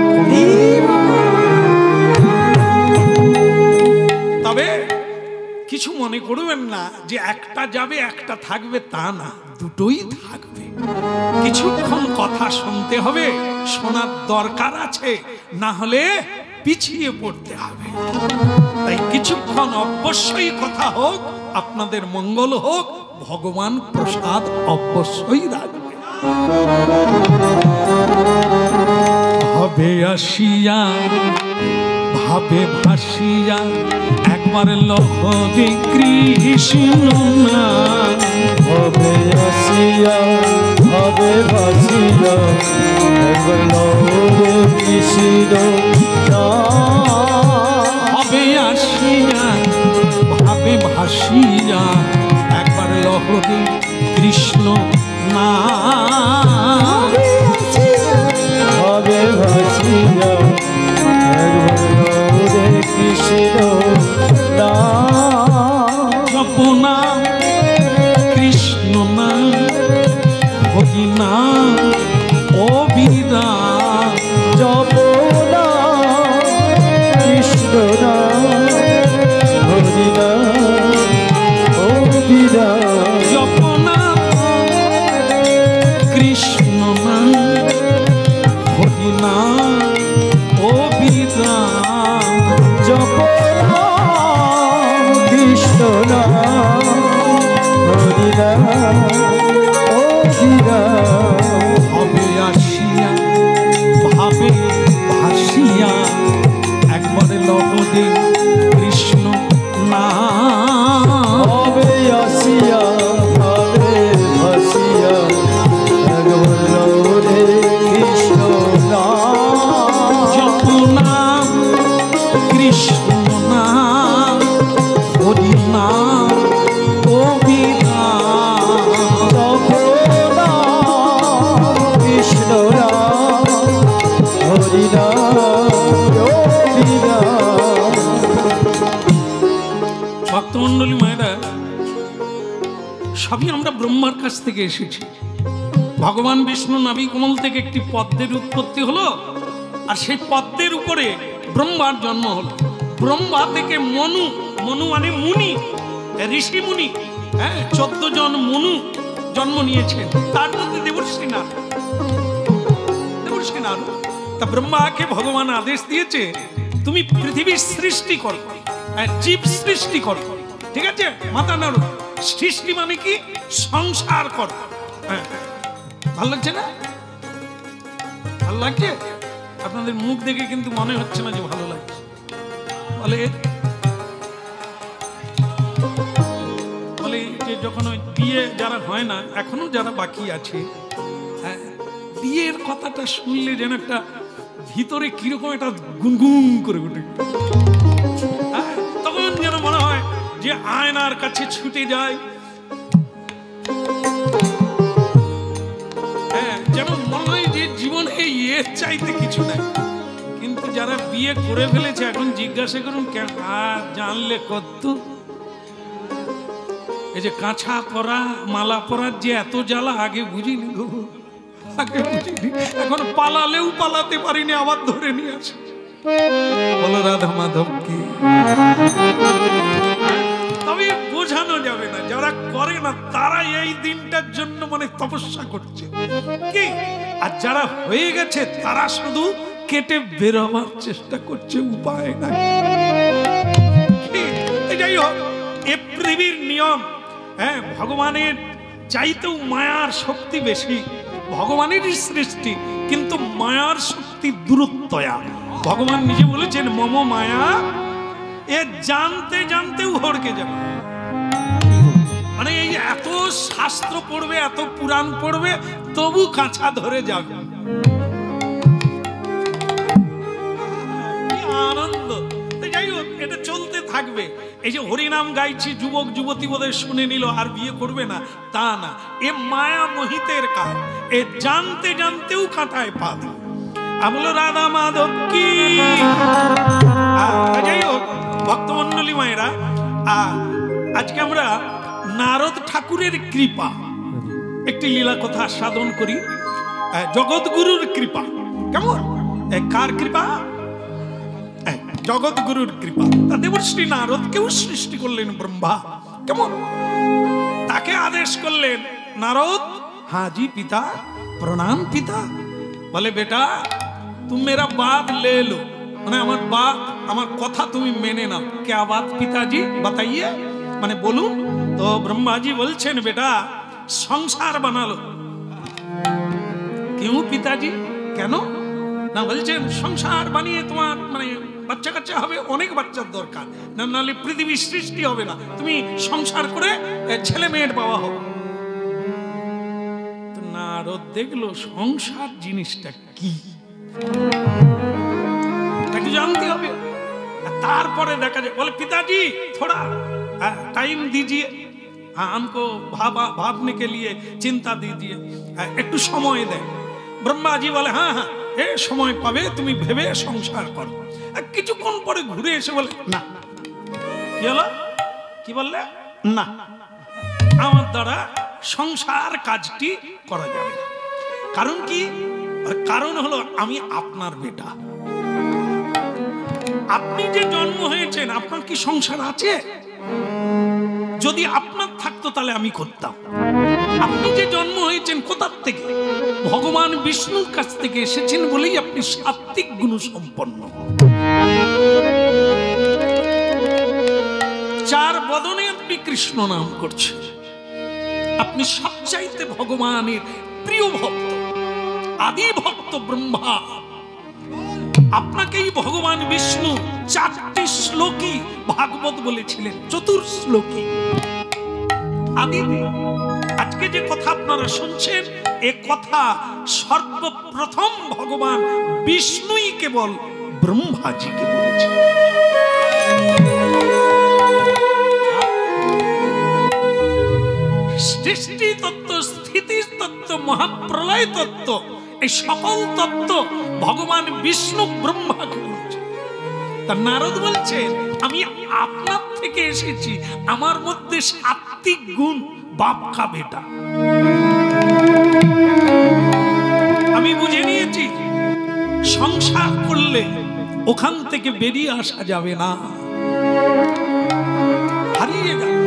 তবে কিছু মনে করবেন না যে একটা যাবে একটা থাকবে, তা না, দুটোই থাকবে। কিছুক্ষণ কথা শুনতে হবে, শোনার দরকার আছে, না হলে পিছিয়ে পড়তে হবে। তাই কিছুক্ষণ অবশ্যই কথা হোক, আপনাদের মঙ্গল হোক, ভগবান প্রসাদ অবশ্যই রাখবে। ভাবে আসিয়া ভাবে ভাসিয়া একবার লহরে কৃষ্ণ না, হবে আসিয়া হবে ভাসিয়া একবার লহরে কৃষ্ণ না, হবে আসিয়া ভাবে ভাসিয়া একবার লহরে কৃষ্ণ না, হবে ভাসিয়া একবার লহরে কৃষ্ণ না, জপনা কৃষ্ণ না হরি না অবিরা, জপনা কৃষ্ণ না হরি না অবিরা, জপনা কৃষ্ণ না হরি না অবিরা, জপনা কৃষ্ণ না হরি না অবিরা, হবে আসিয়া ভাবে ভাসিয়া একবারে লহরে কৃষ্ণ না, হবে আসিয়া হবে ভাসিয়া একবার লহরে কৃষ্ণ না, জপনা কৃষ্ণ না হরি না অবিরা, জপনা কৃষ্ণ না হরি না অবিরা। ভক্তমণ্ডলী মায়েরা, সবই আমরা ব্রহ্মার কাছ থেকে এসেছি। ভগবান বিষ্ণু নাভি কমল থেকে একটি পদ্মের উৎপত্তি হলো, আর সেই পদ্মের উপরে ব্রহ্মার জন্ম হলো। ব্রহ্মা থেকে মনু, মনু মানে মুনি, ঋষি মুনি, 14 জন মনু জন্ম নিয়েছেন, তার মধ্যে দেবর্ষী নারদ। দেবর্ষী নারদ, তা ব্রহ্মাকে ভগবান আদেশ দিয়েছে, তুমি পৃথিবীর সৃষ্টি করো, জীব সৃষ্টি করো, ঠিক আছে? মাতা নারদ, সৃষ্টি মানে কি? সংসার করো। ভালো লাগছে না? ভালো লাগছে? আপনাদের মুখ দেখে কিন্তু মনে হচ্ছে না যে ভালো লাগছে। বলে বলে যে যখন ওই বিয়ে যারা হয় না, এখনো যারা বাকি আছে, বিয়ের কথাটা শুনলে যেন একটা ভিতরে কিরকম একটা গুনগুন করে উঠে। তখন যে আয়নার কাছে ছুটে যায়, হ্যাঁ, যেন মনে হয় যে জীবনে এর চাইতে কিছু নাই। কিন্তু যারা বিয়ে করে ফেলেছে এখন জিজ্ঞাসা করুন কেন জানলে কত, এই যে কাঁচা পরা মালা পরার যে এত জ্বালা আগে বুঝিনি গো, আগে বুঝিনি। এখন পালালেও পালাতে পারিনি, আবার ধরে নিয়ে আসে। বলো রাধা মাধব কি। তবে বোঝানো যাবে না, যারা করে না তারা এই দিনটার জন্য মানে তপস্যা করছে কি, আর যারা হয়ে গেছে তারা শুধু কেটে বেরোবার চেষ্টা করছে, উপায় নাই। যাই হোক, এ পৃথিবীর নিয়ম। হ্যাঁ, ভগবানের চাইতেও মায়ার শক্তি বেশি, ভগবানেরই সৃষ্টি, কিন্তু মায়ার শক্তি দূরত্বয়া। ভগবান নিজে বলেছেন মম মায়া, এ জানতে জানতেও হড়কে যাবে। মানে এই এত শাস্ত্র পড়বে, এত পুরাণ পড়বে, তবু কাঁচা ধরে যাবে। আনন্দ। যাই হোক, এটা চলতে থাকবে। এই যে হরিনাম গাইছি, যুবক যুবতী বোধহয় শুনে নিল আর বিয়ে করবে না, তা না। এ মায়া মোহিতের কাজ, এ জানতে জানতেও কাঁটায় পা দেয়। আমল রাধা মাধব কি। যাই হোক ভক্তমন্ডলী মায়েরা, আজকে আমরা নারদ ঠাকুরের কৃপা একটি লীলা কথা সাধন করি। জগৎগুরুর কৃপা কেমন, কার কৃপা? জগৎগুরুর কৃপা। তা দেবশ্রী নারদকেও সৃষ্টি করলেন ব্রহ্মা, কেমন? তাকে আদেশ করলেন, নারদ হাজি পিতা প্রণাম পিতা। বলে বেটা तुम मेरा बात ले लो, মানে আমার বাত, আমার কথা তুমি মেনে নাও। क्या बात पिताजी बताइए, মানে বলুন। তো ব্রহ্মাজি বলছেন, বেটা সংসার বানালো। क्यों पिताजी, কেন? না বলছেন সংসার বানিয়ে তোমার মানে বাচ্চা কাচ্চা হবে, অনেক বাচ্চার দরকার, না নাহলে পৃথিবী সৃষ্টি হবে না। তুমি সংসার করে ছেলে মেয়ের বাবা হবে। তো নারদ দেখলো সংসার জিনিসটা কি, তাকে জানতে হবে। তারপরে দেখা যায়, বলে पिताजी थोड़ा टाइम दीजिए, हमको भाबने के लिए चिंता दीजिए, একটু সময় দেন। ব্রহ্মাজি বলে হ্যাঁ হ্যাঁ এ সময় পাবে, তুমি ভেবে সংসার করো। কিছুক্ষণ পরে ঘুরে এসে বলে না। কি হলো, কি বললে? না, আমার দ্বারা সংসার কাজটি করা যাবে না। কারণ কি? কারণ হলো আমি আপনার বেটা, আপনি যে জন্ম হয়েছেন, আপনার কি সংসার আছে? যদি আপনার থাকতো তাহলে আমি করতাম। আপনি যে জন্ম হয়েছেন কোথার থেকে? ভগবান বিষ্ণুর কাছ থেকে এসেছেন বলেই আপনি সাত্ত্বিক গুণ সম্পন্ন। চার বদনে আপনি কৃষ্ণ নাম করছেন, আপনি সবচাইতে ভগবানের প্রিয় ভক্ত, আদি ভক্ত ব্রহ্মা। আপনাকেই ভগবান বিষ্ণু 4টি শ্লোকী ভাগবত বলেছিলেন, চতুর্শ্লোকী আদি। আজকে যে কথা আপনারা শুনছেন, এ কথা সর্বপ্রথম ভগবান বিষ্ণুই কেবল ব্রহ্মাজিকে বলেছেন। সৃষ্টি তত্ত্ব, স্থিতি তত্ত্ব, মহাপ্রলয় তত্ত্ব, এই সকল তত্ত্ব ভগবান বিষ্ণু ব্রহ্মাকে বলেছেন। তা নারদ বলছেন, আমি আপনার থেকে এসেছি, আমার মধ্যে সাত্ত্বিক গুণ, বাপ কা বেটা। আমি বুঝে নিয়েছি সংসার করলে ওখান থেকে বেরিয়ে আসা যাবে না, হারিয়ে যাবে।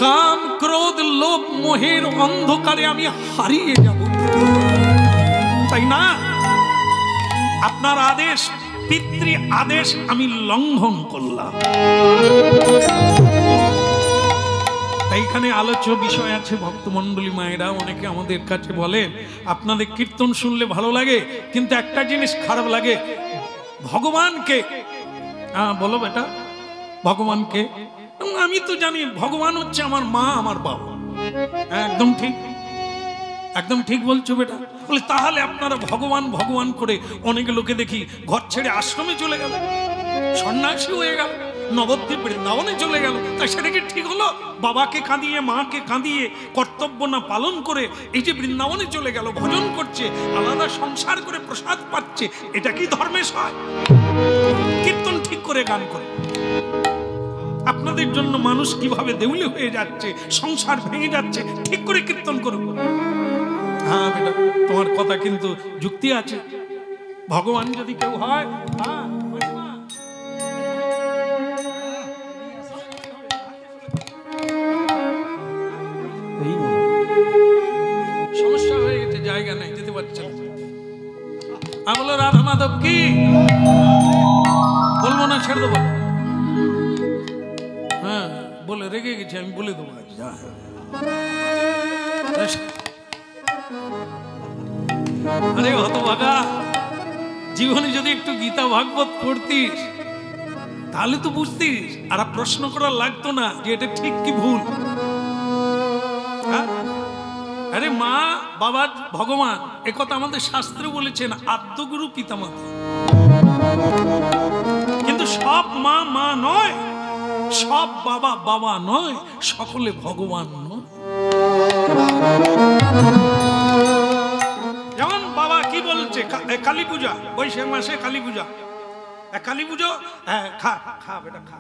কাম ক্রোধ লোভ মোহের অন্ধকারে আমি হারিয়ে যাব, তাই না? আপনার আদেশ, পিতৃ আদেশ আমি লঙ্ঘন করলাম। তাই এখানে আলোচ্য বিষয় আছে ভক্তমণ্ডলী মায়েরা। অনেকে আমাদের কাছে বলেন আপনাদের কীর্তন শুনলে ভালো লাগে, কিন্তু একটা জিনিস খারাপ লাগে, ভগবানকে। বলো বেটা, ভগবানকে? আমি তো জানি ভগবান হচ্ছে আমার মা, আমার বাবা। একদম ঠিক, একদম ঠিক বলছো বেটা। বলে তাহলে আপনারা ভগবান ভগবান করে অনেক লোকে দেখি ঘর ছেড়ে আশ্রমে চলে গেল, সন্ন্যাসী হয়ে গেল। নবদ্বীপ বৃন্দাবনে চলে গেল। তাই সেটা কি ঠিক হলো? বাবাকে কাঁদিয়ে মাকে কাঁদিয়ে কর্তব্য না পালন করে এই যে বৃন্দাবনে চলে গেল, ভজন করছে, আলাদা সংসার করে প্রসাদ পাচ্ছে, এটা কি ধর্মেশ হয়? কীর্তন ঠিক করে গান করে আপনাদের জন্য মানুষ কিভাবে দেউলে হয়ে যাচ্ছে, সংসার ভেঙে যাচ্ছে, ঠিক করে কীর্তন করুন। হ্যাঁ বেটা, তোমার কথা কিন্তু যুক্তি আছে। ভগবান যদি কেউ হয়, সমস্যা হয়ে গেছে, জায়গা নেই, যেতে পারছে না। আমি বলো রাধা মাধব কি বলবো না, ছেড়ে দেবো। হ্যাঁ বলে রেগে গেছি, আমি বলে দেবো। আরে হতভাগা, জীবনে যদি একটু গীতা ভাগবত পড়তিস তাহলে তো বুঝতিস, আর প্রশ্ন করা লাগতো না যে এটা ঠিক কি ভুল। আরে মা বাবা ভগবান, একথা আমাদের শাস্ত্রে বলেছেন, আদ্যগুরু পিতামাতা। কিন্তু সব মা মা নয়, সব বাবা বাবা নয়, সকলে ভগবান নয়। যেমন বাবা কি বলছে, কালী পূজা, বৈশাখ মাসে কালী পূজা, কালী পুজো, হ্যাঁ খা খা বেটা খা,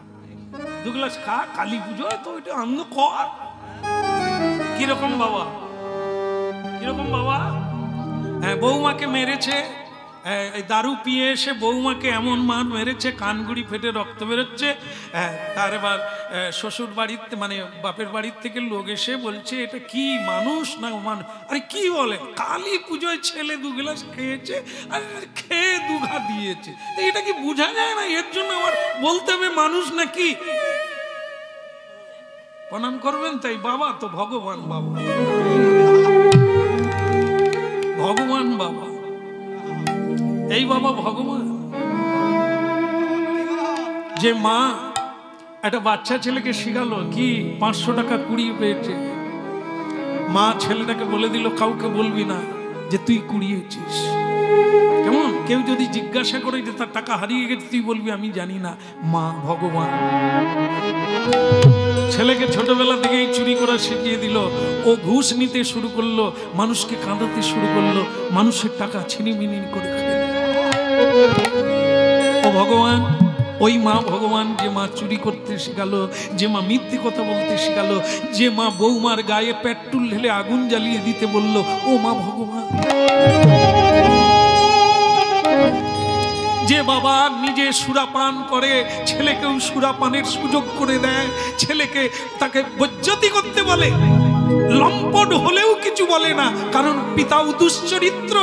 2 গ্লাস খা, কালী পুজো তো এটা আনন্দ কর। কিরকম বাবা, কিরকম বাবা? হ্যাঁ বৌমাকে মেরেছে, দারু পিয়ে এসে বৌমাকে এমন মার মেরেছে, কানগুড়ি ফেটে রক্ত বেরোচ্ছে। তার এবার শ্বশুর বাড়িতে মানে বাপের বাড়ির থেকে লোক এসে বলছে এটা কি মানুষ না মানুষ? আরে কি বলে, কালী পুজোয় ছেলে 2 গ্লাস খেয়েছে আর খেয়ে 2 ঘা দিয়েছে, এটা কি বোঝা যায় না? এর জন্য আমার বলতে হবে মানুষ নাকি? প্রণাম করবেন। তাই বাবা তো ভগবান, বাবা ভগবান, বাবা এই বাবা ভগবান। যে মা একটা বাচ্চা ছেলেকে শিখালো কি 500 টাকা কুড়িয়ে পেয়েছে, মা ছেলেটাকে বলে দিল কাউকে বলবি না যে তুই কুড়িয়েছিস। কেমন? কেউ যদি জিজ্ঞাসা করে যে তার টাকা হারিয়ে গেছে, তুই বলবি আমি জানি না। মা ভগবান ছেলেকে ছোটবেলা থেকেই চুরি করা শিখিয়ে দিল, ও ঘুষ নিতে শুরু করলো, মানুষকে কাঁদাতে শুরু করলো, মানুষের টাকা ছিনিমিনি করে খেলো। ও ভগবান, ওই মা ভগবান যে মা চুরি করতে শেখালো, যে মা মিথ্যে কথা বলতে শেখালো, যে মা বৌমার গায়ে পেট্রোল ঢেলে আগুন জ্বালিয়ে দিতে বললো, ও মা ভগবান। যে বাবা নিজে সুরাপান করে, ছেলেকেও সুরাপানের সুযোগ করে দেয়, ছেলেকে তাকে বজ্জাতি করতে বলে, লম্পট হলেও কিছু বলে না, কারণ পিতাও দুশ্চরিত্র।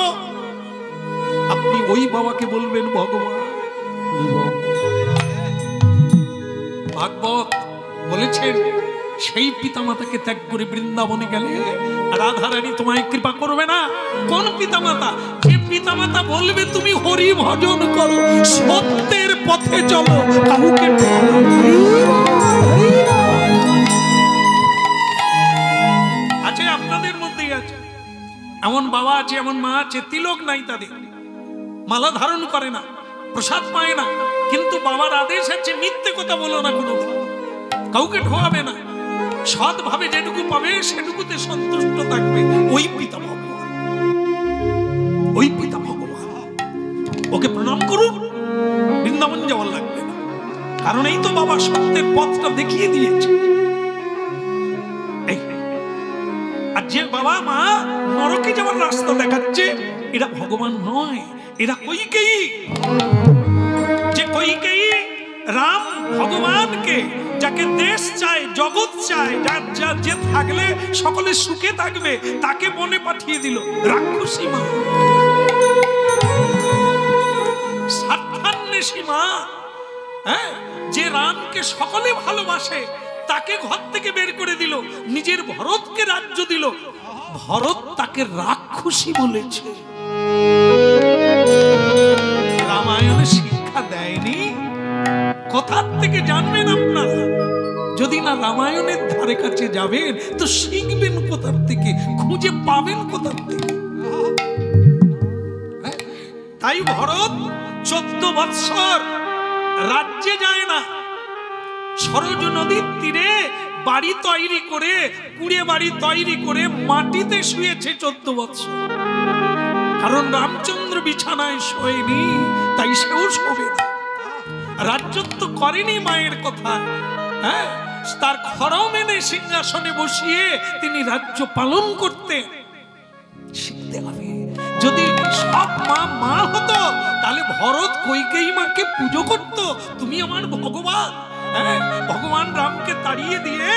আপনি ওই বাবাকে বলবেন ভগবান। ভাগবত বলেছেন সেই পিতামাতাকে ত্যাগ করে বৃন্দাবনে গেলে রাধারানী তোমায় কৃপা করবে না। কোন পিতামাতা? যে পিতামাতা বলবে তুমি হরি ভজন করো, সত্যের পথে চলো, কাউকে আছে। আপনাদের মধ্যেই আছে এমন বাবা আছে, এমন মা আছে, তিলক নাই তাদের, মালা ধারণ করে না, প্রসাদ পায় না, কিন্তু বাবার আদেশ আছে মিথ্যে কথা বলো না, কোনো কাউকে ঠোয়াবে না, সৎভাবে যেটুকু পাবে সেটুকুতে সন্তুষ্ট থাকবে। ওই পিতা ভগবান, ওই পিতা ভগবান, ওকে প্রণাম করুন, বৃন্দাবন যাওয়ার লাগবে না, কারণ এই তো বাবা সত্যের পথটা দেখিয়ে দিয়েছে। আর যে বাবা মা নরকে যাওয়ার রাস্তা দেখাচ্ছে, এরা ভগবান নয়, এরা কৈকেয়ী। যে কৈকেয়ী রাম ভগবানকে, যাকে দেশ চায়, জগৎ চায়, যার যে থাকলে সকলে সুখে থাকবে, তাকে বনে পাঠিয়ে দিল। রাক্ষসী মা, স্বার্থান্বেষী মা, হ্যাঁ, যে রামকে সকলে ভালোবাসে তাকে ঘর থেকে বের করে দিল, নিজের ভরতকে রাজ্য দিল। ভরত তাকে রাক্ষসী বলেছে। রামায়ণে শিক্ষা দেয়নি? কোথার থেকে জানবেন আপনারা? যদি না রামায়ণের ধারে কাছে যাবেন তো শিখবেন কোথার থেকে, খুঁজে পাবেন কোথার থেকে। তাই ভরত 14 বৎসর রাজ্যে যায় না, সরজ নদীর তীরে বাড়ি তৈরি করে, কুড়ে বাড়ি তৈরি করে মাটিতে শুয়েছে 14 বছর। কারণ রামচন্দ্র বিছানায় শোয়নি, তাই সেও শোবে না। রাজ্যত্ব করেনি মায়ের কথা, হ্যাঁ, তার খড়ম এনে সিংহাসনে বসিয়ে তিনি রাজ্য পালন করতে শিখতে হবে। যদি সব মা মা হতো তাহলে ভরত কইকেয়ী মাকে পুজো করত, তুমি আমার ভগবান, হ্যাঁ, ভগবান রামকে তাড়িয়ে দিয়ে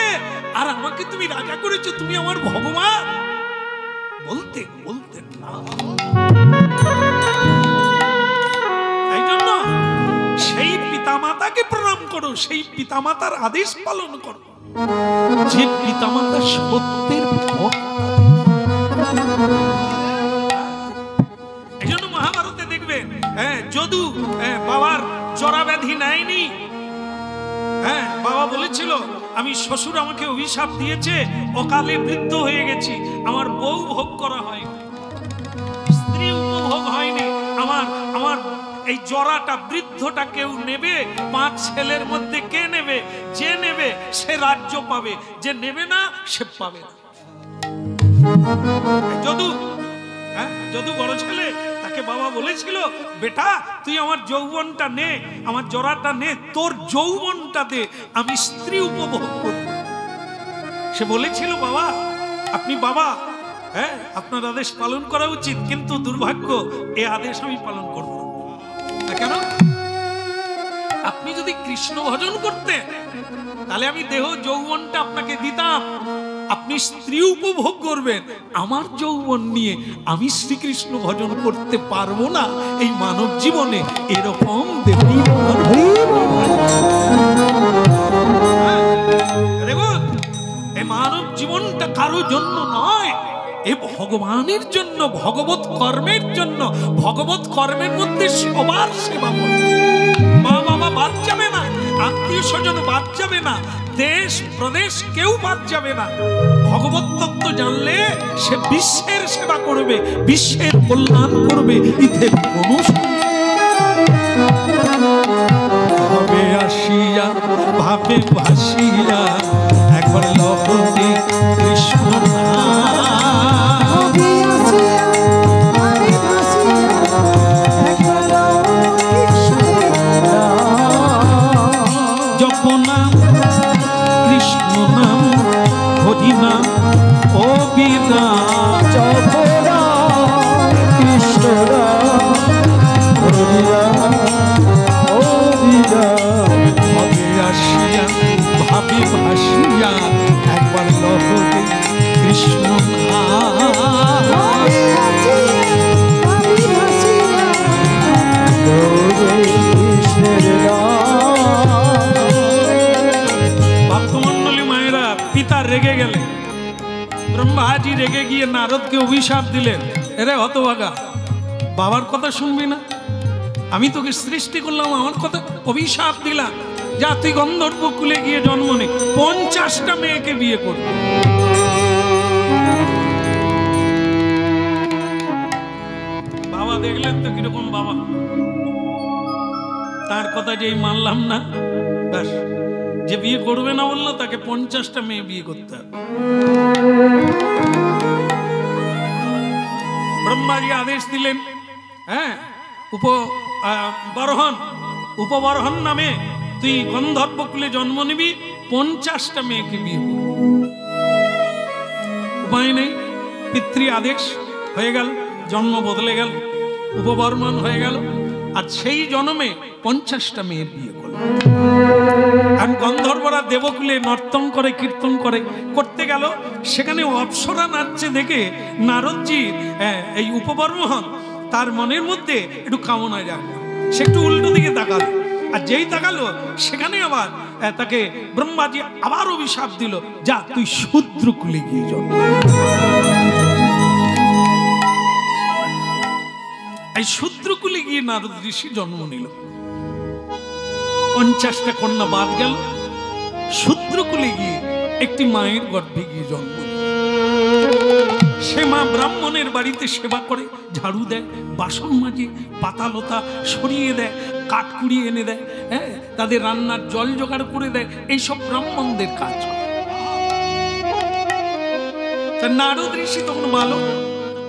আর আমাকে তুমি রাজা করেছো, তুমি আমার ভগবান বলতে বলতে না। এই জন্য সেই পিতামাতাকে প্রণাম করো, সেই পিতামাতার আদেশ পালন করো, যে পিতামাতা সত্যের ভক্ত। এই জন্য মহাভারতে দেখবেন, যদু বাবার জরা ব্যাধি নেয়নি। হ্যাঁ, বাবা বলেছিল আমি শ্বশুর আমাকে অভিশাপ দিয়েছে, অকালে বৃদ্ধ হয়ে গেছি, আমার বউ ভোগ করা হয়নি, স্ত্রী উপভোগ হয়নি, আমার এই জরাটা বৃদ্ধটা কেউ নেবে, 5 ছেলের মধ্যে কে নেবে? যে নেবে সে রাজ্য পাবে, যে নেবে না সে পাবে না। যদু, হ্যাঁ, যদু বড় ছেলে, তাকে বাবা বলেছিল বেটা তুই আমার যৌবনটা নে, আমার জরাটা নে, তোর যৌবনটা দে, আমি স্ত্রী উপভোগ করব। সে বলেছিল বাবা আপনি বাবা, হ্যাঁ, আপনার আদেশ পালন করা উচিত, কিন্তু দুর্ভাগ্য এই আদেশ আমি পালন করব না। কেন? আপনি যদি কৃষ্ণ ভজন করতেন তাহলে আমি দেহ যৌবনটা আপনাকে দিতাম, আপনি স্ত্রী উপভোগ করবেন, আমার যৌবন নিয়ে আমি শ্রীকৃষ্ণ ভজন করতে পারবো না এই মানব জীবনে। এরকম দেখুন এই মানব জীবনটা কারো জন্য নয়, এ ভগবানের জন্য, ভগবত কর্মের জন্য। ভগবত কর্মের মধ্যে সবার সেবা করবে, মা বাবা বাদ যাবে না, আত্মীয় স্বজন বাদ যাবে না, দেশ প্রদেশ কেউ বাদ যাবে না। ভগবত তত্ত্ব জানলে সে বিশ্বের সেবা করবে, বিশ্বের কল্যাণ করবে। ইথে কোনো ভাবে আসিয়া ভাবে ভাসিয়া একবার লহতে কৃষ্ণ জপনা কৃষ্ণ নাম হরিনা ও বিনা জপনা কৃষ্ণ নাম হরিনা ও বিনা ভাবে আসিয়া ভাবে ভাসিয়া একবার লহতে কৃষ্ণ ভক্তমন্ডলী মায়েরা, পিতা রেগে গেলেন, ব্রহ্মাজি রেগে গিয়ে নারদকে অভিশাপ দিলেন, এরে হতভাগা, বাবার কথা শুনবি না, আমি তোকে সৃষ্টি করলাম, আমার কথা অভিশাপ দিলাম, যা তুই গন্ধর্ব কুলে গিয়ে জন্ম নে, 50টা মেয়েকে বিয়ে করবি। বাবা দেখলেন তো কিরকম বাবা, তার কথা যেই মানলাম না, ব্যাস, যে বিয়ে করবে না বললো তাকে 50টা মেয়ে বিয়ে করতে হবে। ব্রহ্মাজি আদেশ দিলেন, হ্যাঁ, উপবরহন নামে তুই গন্ধর্ব কুলে জন্ম নিবি, 50টা মেয়েকে বিয়ে করবি। উপায় নেই, পিতৃ আদেশ হয়ে গেল, জন্ম বদলে গেল, উপবর্মন হয়ে গেল, আর সেই জন্মে 50টা মেয়ের বিয়ে করল। আর গন্ধর্বরা দেবকুলে নর্তন করে, কীর্তন করে, করতে গেল, সেখানে অপ্সরা নাচছে দেখে নারদজির এই উপবর্মন তার মনের মধ্যে একটু কামনা জাগলো, সে একটু উল্টো দিকে তাকালো, আর যেই তাকালো সেখানে আবার তাকে ব্রহ্মাজি আবার অভিশাপ দিল, যা তুই শূদ্র কুলে গিয়ে জন্ম। এই শূদ্র কুলে গিয়ে নারদ ঋষি জন্ম নিল, 50টা কন্যা বাদ গেল, শূদ্র কুলে গিয়ে একটি মায়ের গর্ভে গিয়ে জন্ম নিল। সে মা ব্রাহ্মণের ব্রাহ্মণের বাড়িতে সেবা করে, ঝাড়ু দেয়, বাসন মাজে, পাতা লতা সরিয়ে দেয়, কাঠ কুড়িয়ে এনে দেয়, হ্যাঁ, তাদের রান্নার জল জোগাড় করে দেয়, এইসব ব্রাহ্মণদের কাজ করে। নারদ ঋষি তখন বালক,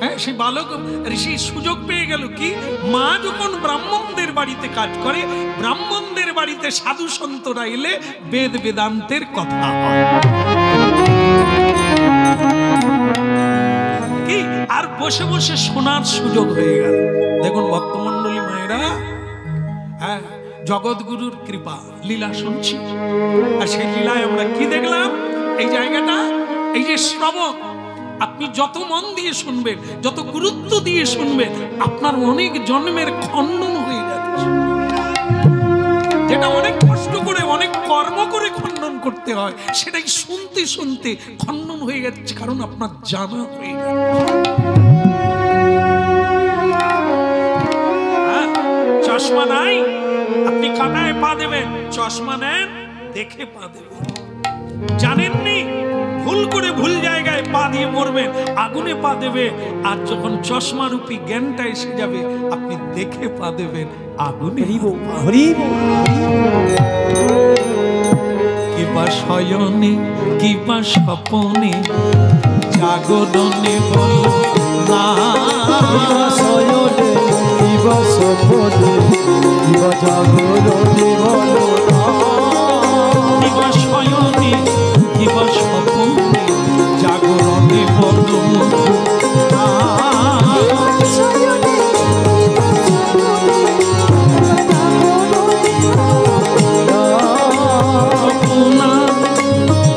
হ্যাঁ, সেই বালক ঋষি সুযোগ পেয়ে গেল কি, মা যখন ব্রাহ্মণদের বাড়িতে কাজ করে, ব্রাহ্মণদের বাড়িতে সাধু সন্তরা এলে বেদ বেদান্তের কথা হয় কি, আর বসে বসে শোনার সুযোগ হয়ে গেল। দেখুন ভক্তমন্ডলী মায়েরা, হ্যাঁ, জগৎগুরুর কৃপা, লীলা শুনছি, আর সেই লীলায় আমরা কি দেখলাম, এই জায়গাটা, এই যে শ্রবণ, আপনি যত মন দিয়ে শুনবেন, যত গুরুত্ব দিয়ে শুনবেন, আপনার অনেক জন্মের খণ্ডন হয়ে যাচ্ছে, যেটা অনেক কষ্ট করে, অনেক কর্ম করে খণ্ডন করতে হয়, সেটাই শুনতে শুনতে খণ্ডন হয়ে যাচ্ছে, কারণ আপনার জানা হয়ে যাচ্ছে। চশমা নাই, আপনি কানায় পা দেবেন, চশমা নেন, দেখে পা দেবেন। জানেননি, ভুল করে ভুল জায়গায় পা দিয়ে মরবেন, আগুনে পা দেবে, আর যখন চশমা রূপী জ্ঞানটা এসে যাবে, আপনি দেখে পা দেবেন, আগুনে। কিবা শয়নে, কিবা স্বপনে, জাগরণে বলো না, কিবা শয়নে, কিবা স্বপনে, কিবা জাগরণে বলো না, কিবা শয়নে, কিবা স্বপনে, জাগরণে বলো না,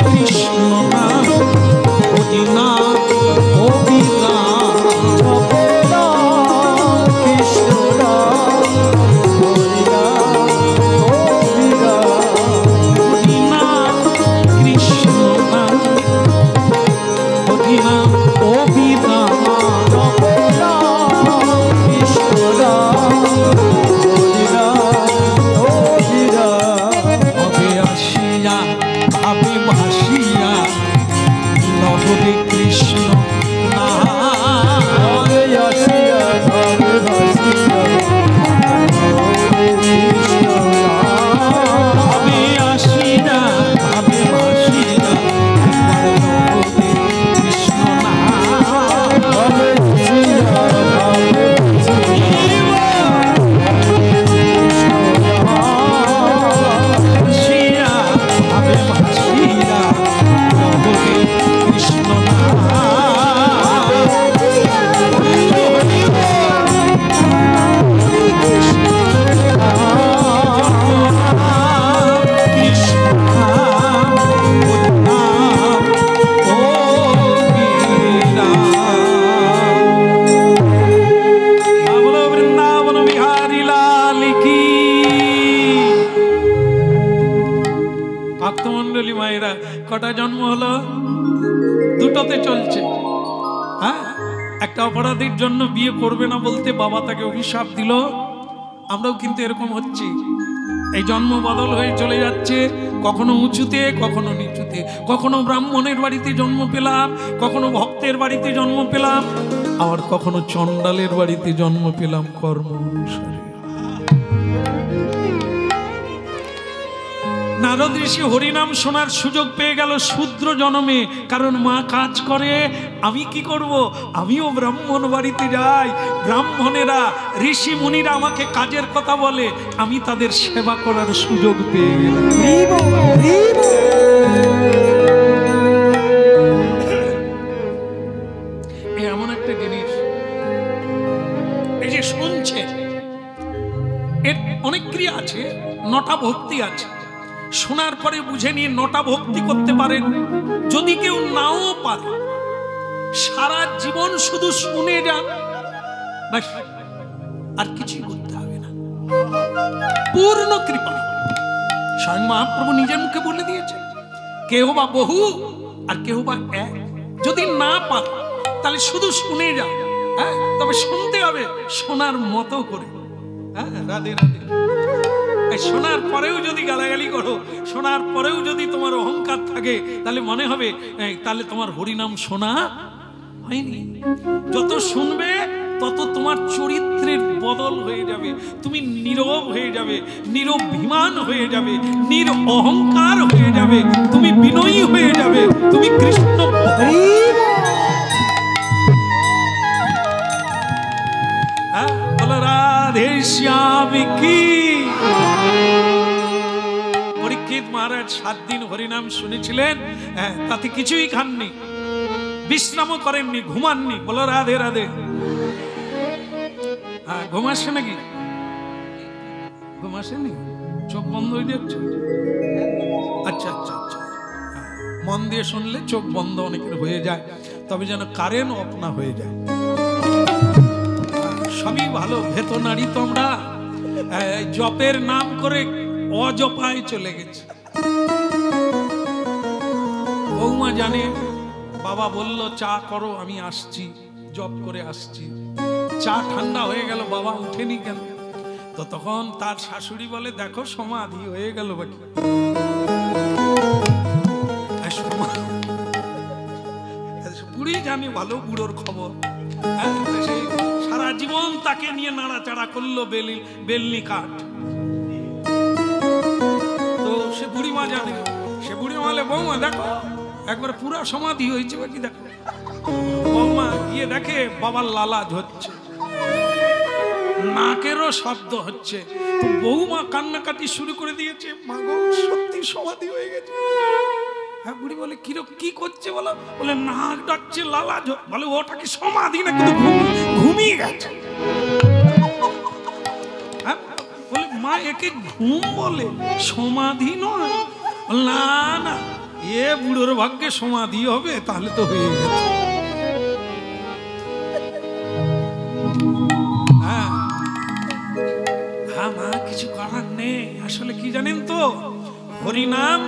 কৃষ্ণ না, হরি না, হরি না, কটা জন্ম হলো? দুটোতে চলছে। হ্যাঁ, একটা অপরাধীর জন্য বিয়ে করবে না বলতে বাবা তাকে অভিশাপ দিল। আমরাও কিন্তু এরকম হচ্ছি, এই জন্ম বদল হয়ে চলে যাচ্ছে, কখনো উঁচুতে, কখনো নিচুতে, কখনো ব্রাহ্মণের বাড়িতে জন্ম পেলাম, কখনো ভক্তের বাড়িতে জন্ম পেলাম, আবার কখনো চণ্ডালের বাড়িতে জন্ম পেলাম কর্ম অনুসারে। নারদ ঋষি হরিনাম শোনার সুযোগ পেয়ে গেল শূদ্র জন্মে, কারণ মা কাজ করে, আমি কি করব, আমিও ব্রাহ্মণ বাড়িতে যাই, ব্রাহ্মণেরা ঋষি মুনিরা আমাকে কাজের কথা বলে, আমি তাদের সেবা করার সুযোগ পেয়ে গেলাম। এমন একটা জিনিস, এই যে শুনছে, এর অনেক ক্রিয়া আছে, 9টা ভক্তি আছে। শোনার পরে বুঝে নিয়ে 9টা ভক্তি করতে পারেন। যদি কেউ নাও পারে, সারা জীবন শুধু শুনে যান, ব্যাস, আর কিছুই করতে হবে না, পূর্ণ কৃপা। স্বয়ং মহাপ্রভু নিজের মুখে বলে দিয়েছেন, কেহ বা বহু আর কেহ বা এক। যদি না পারে তাহলে শুধু শুনে যাও, হ্যাঁ, তবে শুনতে হবে শোনার মতো করে। হ্যাঁ, রাধে রাধে। শোনার পরেও যদি গালাগালি করো, শোনার পরেও যদি তোমার অহংকার থাকে, তাহলে মনে হবে তাহলে তোমার হরিনাম শোনা হয়নি। যত শুনবে তত তোমার চরিত্রের বদল হয়ে যাবে, তুমি নীরব হয়ে যাবে, নিরভিমান হয়ে যাবে, অহংকার হয়ে যাবে, তুমি বিনয়ী হয়ে যাবে, তুমি কৃষ্ণ। রাধে শ্যাম কি। পরীক্ষিত মহারাজ 7 দিন হরিনাম শুনেছিলেন, তাতে কিছুই খাননি, বিশ্রামও করেননি, ঘুমাননি। বলো রাধে রাধে। ঘুম আসে নাকি? ঘুম আসেনি? চোখ বন্ধ হয়ে যাচ্ছে? আচ্ছা আচ্ছা আচ্ছা, মন দিয়ে শুনলে চোখ বন্ধ অনেকের হয়ে যায়, তবে যেন কারেন্ট অফ না হয়ে যায়। সবই ভালো, ভেতনারি তোমরা জপের নাম করে অজপায় চলে গেছে। বৌমা জানে, বাবা বলল চা করো, আমি আসছি, জপ করে আসছি। চা ঠান্ডা হয়ে গেল, বাবা উঠেনি কেন? তো তখন তার শাশুড়ি বলে, দেখো সমাধি হয়ে গেল বাকি। বুড়ি জানি ভালো বুড়োর খবর, সারা জীবন তাকে নিয়ে নাড়াচাড়া করলো বেলনি কাঠ। তো সে বুড়িমা জানে, সে বুড়িমা বলে, বৌমা দেখো একবার পুরা সমাধি হয়েছে বাকি দেখো। বৌমা গিয়ে দেখে বাবার লালা ঝরছে, নাকেরও শব্দ হচ্ছে। তো বৌমা কান্নাকাটি শুরু করে দিয়েছে, মা গো সত্যি সমাধি হয়ে গেছে। হ্যাঁ, বুড়ি বলে কি করছে বলো? বলে নাক ডাকছে, লালা বলে ওটা কি সমাধি না, কিন্তু ঘুমিয়ে গেছে। হ্যাঁ, বলে মা একে ঘুম বলে, সমাধি নয়। না না, এ বুড়োর ভাগ্যে সমাধি হবে, তাহলে তো হয়ে গেছে। হ্যাঁ মা, কিছু করার নেই। আসলে কি জানেন তো, হরিনাম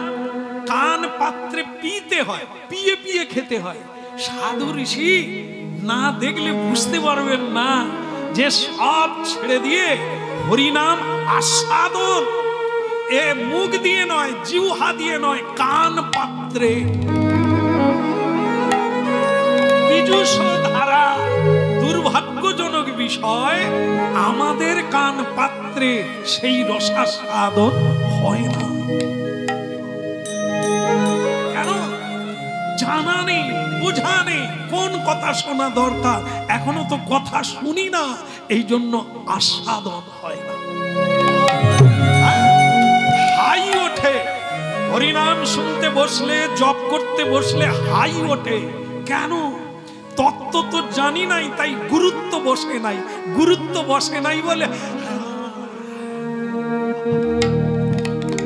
কান পাত্রে পিতে হয়, পিয়ে পিয়ে খেতে হয়। সাধু ঋষি না দেখলে বুঝতে পারবেন না যে সব ছেড়ে দিয়ে হরিনাম আস্বাদন, এ মুখ দিয়ে নয়, জিহ্বা দিয়ে নয়, কান পাত্রে পীযূষ ধারা। দুর্ভাগ্যজনক বিষয়, আমাদের কান পাত্রে সেই রসাস্বাদন হয় না। কেন? জানা নেই, বোঝা নেই কোন কথা শোনা দরকার। এখনো তো কথা শুনি না, এই জন্য আস্বাদন হয় না। হাই ওঠে হরিনাম শুনতে বসলে, জপ করতে বসলে হাই ওঠে। কেন? তত্ত্ব তো জানি নাই, তাই গুরুত্ব বসে নাই। গুরুত্ব বসে নাই বলে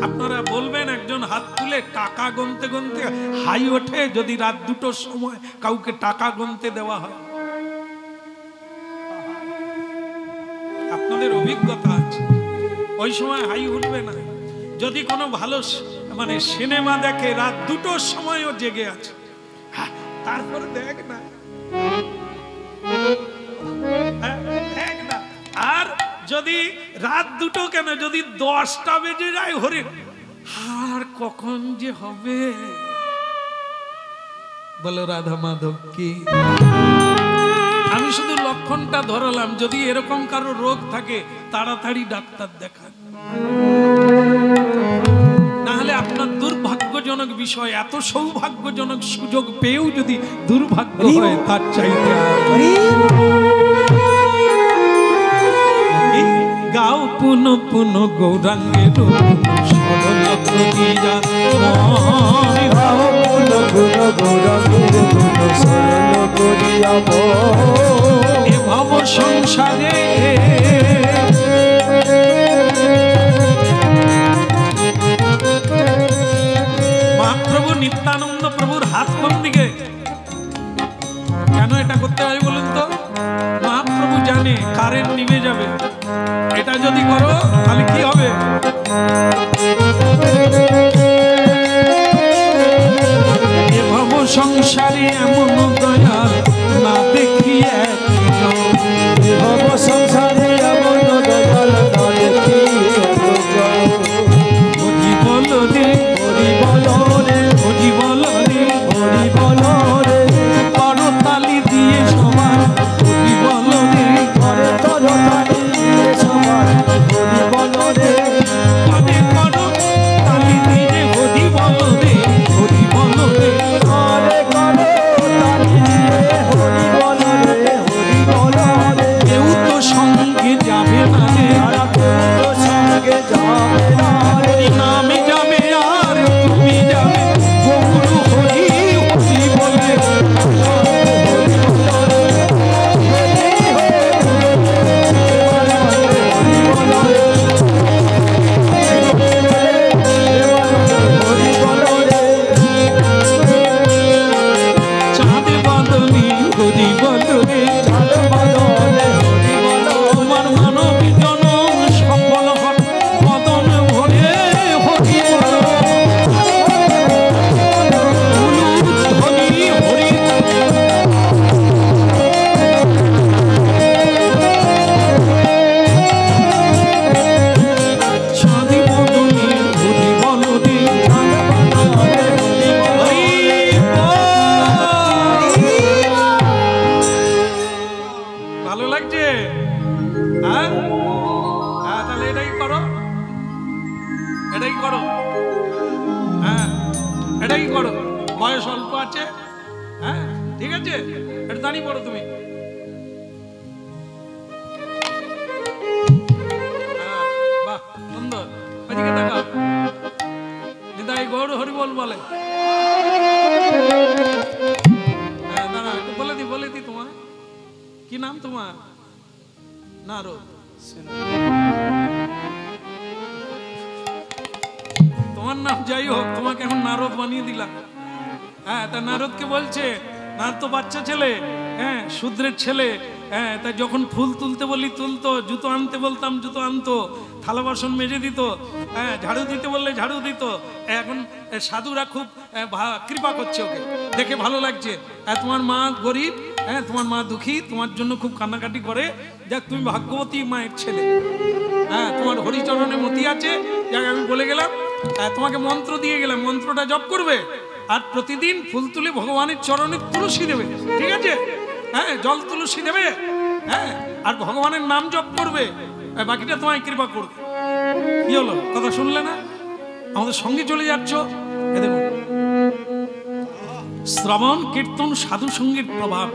আপনারা বলবেন, একজন হাত তুলে টাকা গুনতে গুনতে হাই ওঠে যদি রাত 2টোর সময় কাউকে টাকা গুনতে দেওয়া হয়? আপনাদের অভিজ্ঞতা আছে, ওই সময় হাই উঠবে না। যদি কোনো ভালো সিনেমা দেখে, রাত 2টোর সময়ও জেগে আছে, তারপরে দেখ না, দেখ না। আর যদি রাত 2টো কেন, যদি 10টা বেজে যায়, হরিণ আর কখন যে হবে। বলো রাধা মাধব কি। আমি শুধু লক্ষণটা ধরালাম, যদি এরকম কারো রোগ থাকে তাড়াতাড়ি ডাক্তার দেখান, না হলে আপনার দুর্ভাগ্যজনক বিষয়। এত সৌভাগ্যজনক সুযোগ পেয়েও যদি দুর্ভাগ্য হয়, তার চাইতে গাও পুন পুন গৌরাঙ্গের সরল করিয়া, গাও পুন পুন গৌরাঙ্গের সরল করিয়া, এ ভব সংসারে মহাপ্রভু নিত্যানন্দ প্রভুর হাত কোন দিকে? কেন এটা করতে হয় বলুন তো? মহাপ্রভু জানে কারেন্ট নিভে যাবে, এটা যদি করো তাহলে কি হবে? এ ভব সংসারে এমন দয়া না দেখি একজন, এ ভব সংসারে এমন দয়া না দেখি একজন। হরি বল রে, হরি বল রে, হরি বল রে, হরি বল রে, করতালি দিয়ে তুমি ঝাল বদলে হরি বল তোমার মানব জনম সফল হয় মদন ভরে হরি বল ধ্বনি হরি চাঁদি বদনে হরি বল রে ঝাল বদলে হরি বল ভালো লাগছে? হ্যাঁ হ্যাঁ, তাহলে এটাই করো, এটাই করো, হ্যাঁ এটাই করো। বয়স অল্প আছে, হ্যাঁ ঠিক আছে, এটা দাঁড়িয়ে পড়ো তুমি। হ্যাঁ, বাহ সুন্দর, ওইদিকে তাকাও। নিতাই গৌর হরিবল বলে। হ্যাঁ দাঁড়া, একটু বলে দি তোমার কি নাম? তোমার নারদ। তোমার নাম যাই হোক, তোমাকে এখন নারদ বানিয়ে দিলাম। হ্যাঁ, তা নারদকে বলছে, নারদ তো বাচ্চা ছেলে, হ্যাঁ শূদ্রের ছেলে, হ্যাঁ তা যখন ফুল তুলতে বলি তুলতো, জুতো আনতে বলতাম জুতো আনতো, থালা বাসন মেজে দিত, হ্যাঁ ঝাড়ু দিতে বললে ঝাড়ু দিত। এখন সাধুরা খুব কৃপা করছে, ওকে দেখে ভালো লাগছে। তোমার মা গরিব, হ্যাঁ তোমার মা দুঃখী, তোমার জন্য খুব কান্নাকাটি করে। যাক তুমি ভাগ্যবতী মায়ের ছেলে, হ্যাঁ তোমার হরিচরণে মতি আছে। যাক আমি বলে গেলাম, তোমাকে মন্ত্র দিয়ে গেলাম, মন্ত্রটা জপ করবে আর প্রতিদিন ফুল তুলে ভগবানের চরণে তুলসী দেবে, ঠিক আছে? হ্যাঁ জল তুলসী দেবে, হ্যাঁ আর ভগবানের নাম জপ করবে, বাকিটা তোমায় কৃপা করবে। কি হলো, কথা শুনলে না? আমাদের সঙ্গে চলে যাচ্ছ। এ দেখুন, শ্রবণ কীর্তন সাধু সঙ্গীর প্রভাব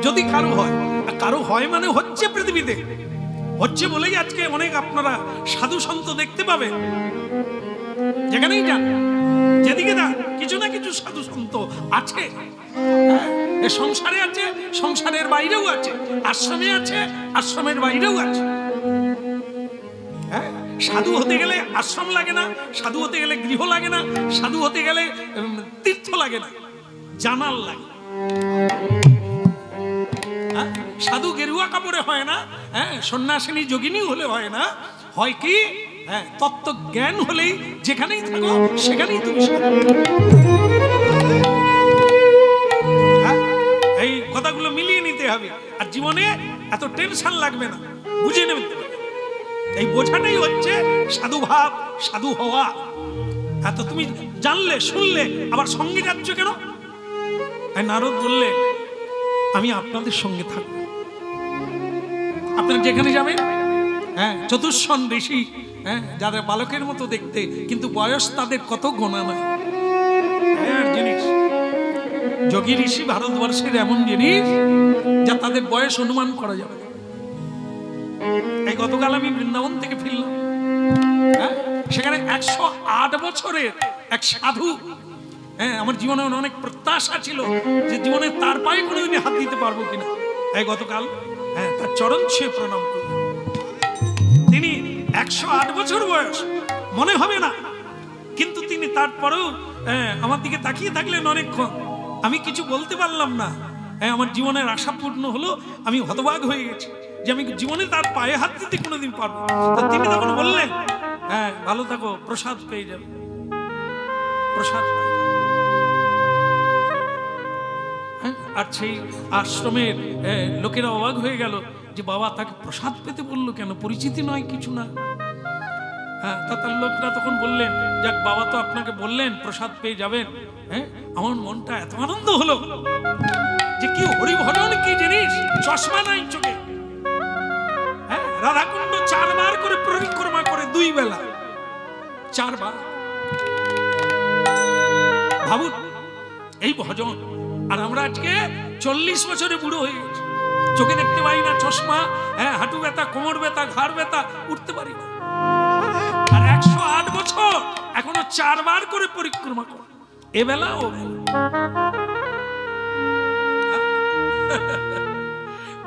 যদি কারো হয়, আর কারো হয় মানে হচ্ছে, পৃথিবীতে হচ্ছে বলেই আজকে অনেক আপনারা সাধু সন্ত দেখতে পাবেন। যেখানেই যান, যেদিকে যান, কিছু না কিছু সাধু সন্ত আছে। এ সংসারে আছে, সংসারের বাইরেও আছে, আশ্রমে আছে, আশ্রমের বাইরেও আছে। হ্যাঁ, সাধু হতে গেলে আশ্রম লাগে না, সাধু হতে গেলে গৃহ লাগে না, সাধু হতে গেলে তীর্থ লাগে না, জানাল লাগে। সাধু গেরুয়া কাপড়ে হয় না, হ্যাঁ সন্ন্যাসিনী যোগিনী হলে হয় না, হয় কি হ্যাঁ তত্ত্ব জ্ঞান হলেই যেখানেই থাকো সেখানেই তুমি এই কথাগুলো মিলিয়ে নিতে হবে। আর জীবনে এত টেনশন লাগবে না, বুঝে নেবে। এই বোঝাটাই হচ্ছে সাধু ভাব, সাধু হওয়া। এত তুমি জানলে শুনলে আবার সঙ্গে যাচ্ছ কেন? নারদ বললে, আমি আপনাদের সঙ্গে থাকবো, আপনারা যেখানে যাবেন। হ্যাঁ, চতুর্শন ঋষি, হ্যাঁ যাদের বালকের মতো দেখতে, কিন্তু বয়স তাদের কত গোনা নয়। হ্যাঁ জিনিস, যোগী ঋষি ভারতবর্ষের এমন জিনিস যা তাদের বয়স অনুমান করা যাবে। এই গতকাল আমি বৃন্দাবন থেকে ফিরলাম, হ্যাঁ সেখানে 108 বছরের এক সাধু। হ্যাঁ, আমার জীবনে অনেক প্রত্যাশা ছিল যে জীবনে তার পায়ে কোনোদিন হাত দিতে পারবো কিনা। এই গতকাল হ্যাঁ তার চরণ ছুঁয়ে প্রণাম করলাম। তিনি 108 বছর বয়স, মনে হবে না, কিন্তু তিনি তারপরেও আমার দিকে তাকিয়ে থাকলেন অনেকক্ষণ। আমি কিছু বলতে পারলাম না। হ্যাঁ, আমার জীবনের আশা পূর্ণ হলো। আমি হতবাক হয়ে গেছি যে আমি জীবনে তার পায়ে হাত দিতে কোনোদিন পারবো। তো তিনি তখন বললেন, হ্যাঁ ভালো থাকো, প্রসাদ পেয়ে যাবে, প্রসাদ। আর সেই আশ্রমের লোকেরা অবাক হয়ে গেল যে বাবা তাকে প্রসাদ পেতে বললো কেন, পরিচিতি নয় কিছু না। হ্যাঁ, তার লোকরা তখন বললেন, যাক বাবা তো আপনাকে বললেন প্রসাদ পেয়ে যাবেন। হ্যাঁ, আমার মনটা এত আনন্দ হলো যে কি হরিভজন কি জিনিস, চশমা নাই চোখে। হ্যাঁ, রাধাকুণ্ড 4 বার করে পরিক্রমা করে, 2 বেলা 4 বার। ভাবুন এই ভজন। আর আমরা আজকে 40 বছরে বুড়ো হয়ে গেছি, চোখে দেখতে পাই না, চশমা, হ্যাঁ হাঁটু ব্যথা, কোমর ব্যথা, ঘাড় ব্যথা, উঠতে পারি না। আর 108 বছর এখনো 4 বার করে পরিক্রমা করে, এ বেলা ও বেলা।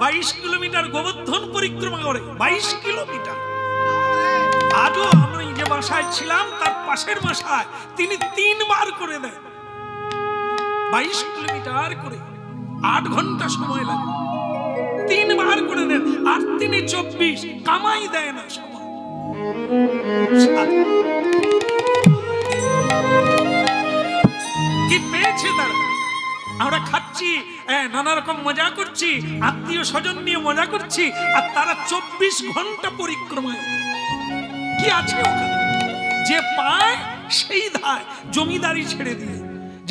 22 কিলোমিটার গোবর্ধন পরিক্রমা করে, 22 কিলোমিটার। আজও আমি যে বাসায় ছিলাম তার পাশের বাসায় তিনি 3 বার করে দেন, 22 কিলোমিটার করে 8 ঘন্টা সময় লাগে। জানেন ৮ দিনে ২৪ কামাই দেয় না সময়। কি পেয়েছে তারা? আমরা খাচ্ছি, নানা রকম মজা করছি, আত্মীয় স্বজন নিয়ে মজা করছি, আর তারা ২৪ ঘন্টা পরিক্রমায়। কি আছে ওখানে? যে পায় সেই ধায়, জমিদারি ছেড়ে দিয়ে,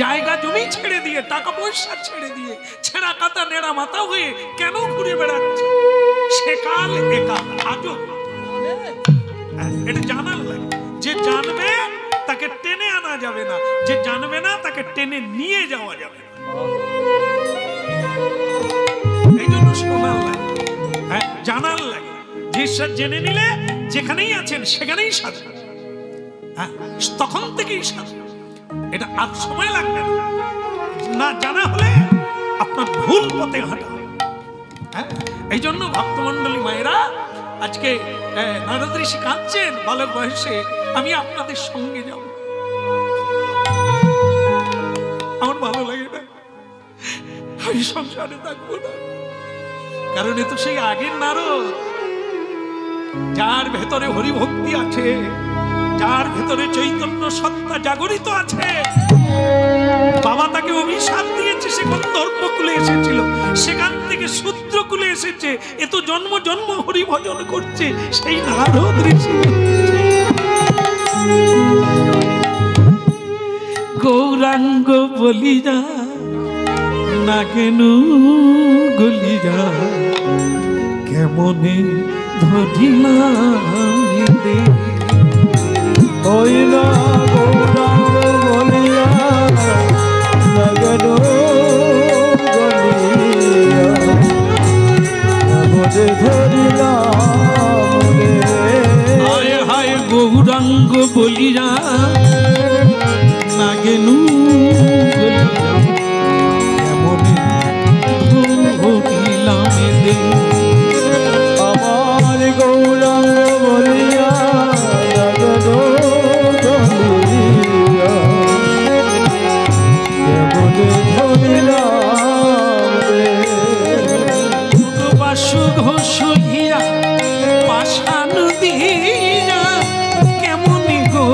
জায়গা জমি ছেড়ে দিয়ে, টাকা পয়সা ছেড়ে দিয়ে, ছেঁড়া কাতা নেড়া মাথা হয়ে কেন ঘুরে বেড়াচ্ছে? সেকাল একাল আজও এটা জানার লাগে। যে জানবে তাকে টেনে আনা যাবে না, যে জানবে না তাকে টেনে নিয়ে যাওয়া যাবে না। এই জন্য শোনার লাগে, জানার লাগে। যে ঈশ্বর জেনে নিলে যেখানেই আছেন সেখানেই সাধু, তখন থেকেই সাধু। এটা আজ সময় লাগবে না, জানা হলে আপনার ভুল পথে হাঁটা। এই জন্য ভক্তমন্ডলী মায়েরা আজকে নারদ ঋষি কাঁদছেন বালক বয়সে, আমি আপনাদের সঙ্গে যাব। আমার ভালো লাগে না, আমি সংসারে থাকবো না। কারণ এ তো সেই আগের নারদ, যার ভেতরে হরিভক্তি আছে, যার ভেতরে চৈতন্য সত্তা জাগরিত আছে। বাবা তাকে অভিশাপ দিয়েছে, সে গন্ধর্ব কুলে এসেছিল, সেখান থেকে শূদ্র কুলে এসেছে। এ তো জন্ম জন্ম হরি ভজন করছে সেই নারদ ঋষি। গৌরাঙ্গ বলিরা নাগেনু গলিরা কেমনে ধরিলাম দে। হইলা গৌরাঙ্গ বলিয়া নাগেনু গলিয়া কেমনে ধরিলাম দে। হায় হায় গৌরাঙ্গ বলিরা নাগেনু গলিয়া কেমনে ধরিলাম দে। আমার গৌরাঙ্গ বলিয়া নাগেনু গলিয়া কেমনে ধরিলাম দে। বাসু ঘোষ হিয়া পাষাণ দিয়া কেমনে গো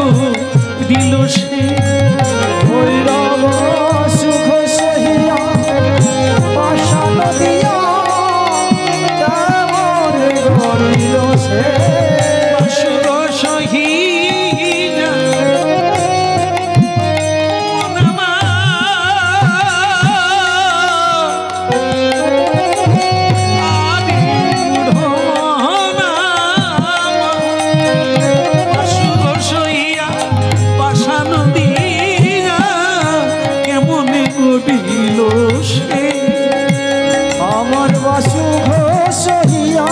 দিল সে। ভৈরব সুখ সহিয়া পাষাণ দিয়া কেমন গরিল সে। বাসু ঘোষ হিয়া মনামা আদি মূঢ় বাসু ঘোষ হিয়া পাষাণ দিয়া কেমনে গরিল সে। আমার বাসু ঘোষ হইয়া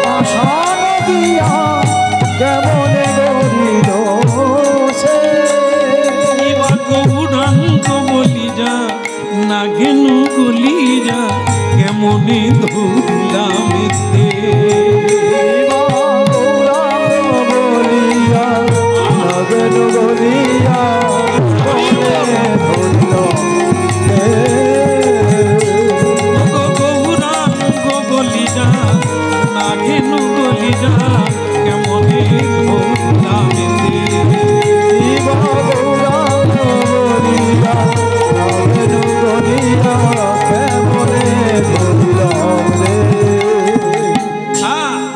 পাষাণ দিয়া কেমনে গরিল সে। এবার গৌরাঙ্গ বলি যা নাগেনু গলি যা কেমনে ধরলাম দে। গৌরাঙ্গ বলিয়া নাগেনু গলিয়া কেমনে ধরিলাম দে। গৌরাঙ্গ বলি যা নাগেনু গলি যা কেমনে ধরলাম দে। গৌরাঙ্গ বলিয়া নাগেনু গলিয়া কেমনে ধরিলাম দে।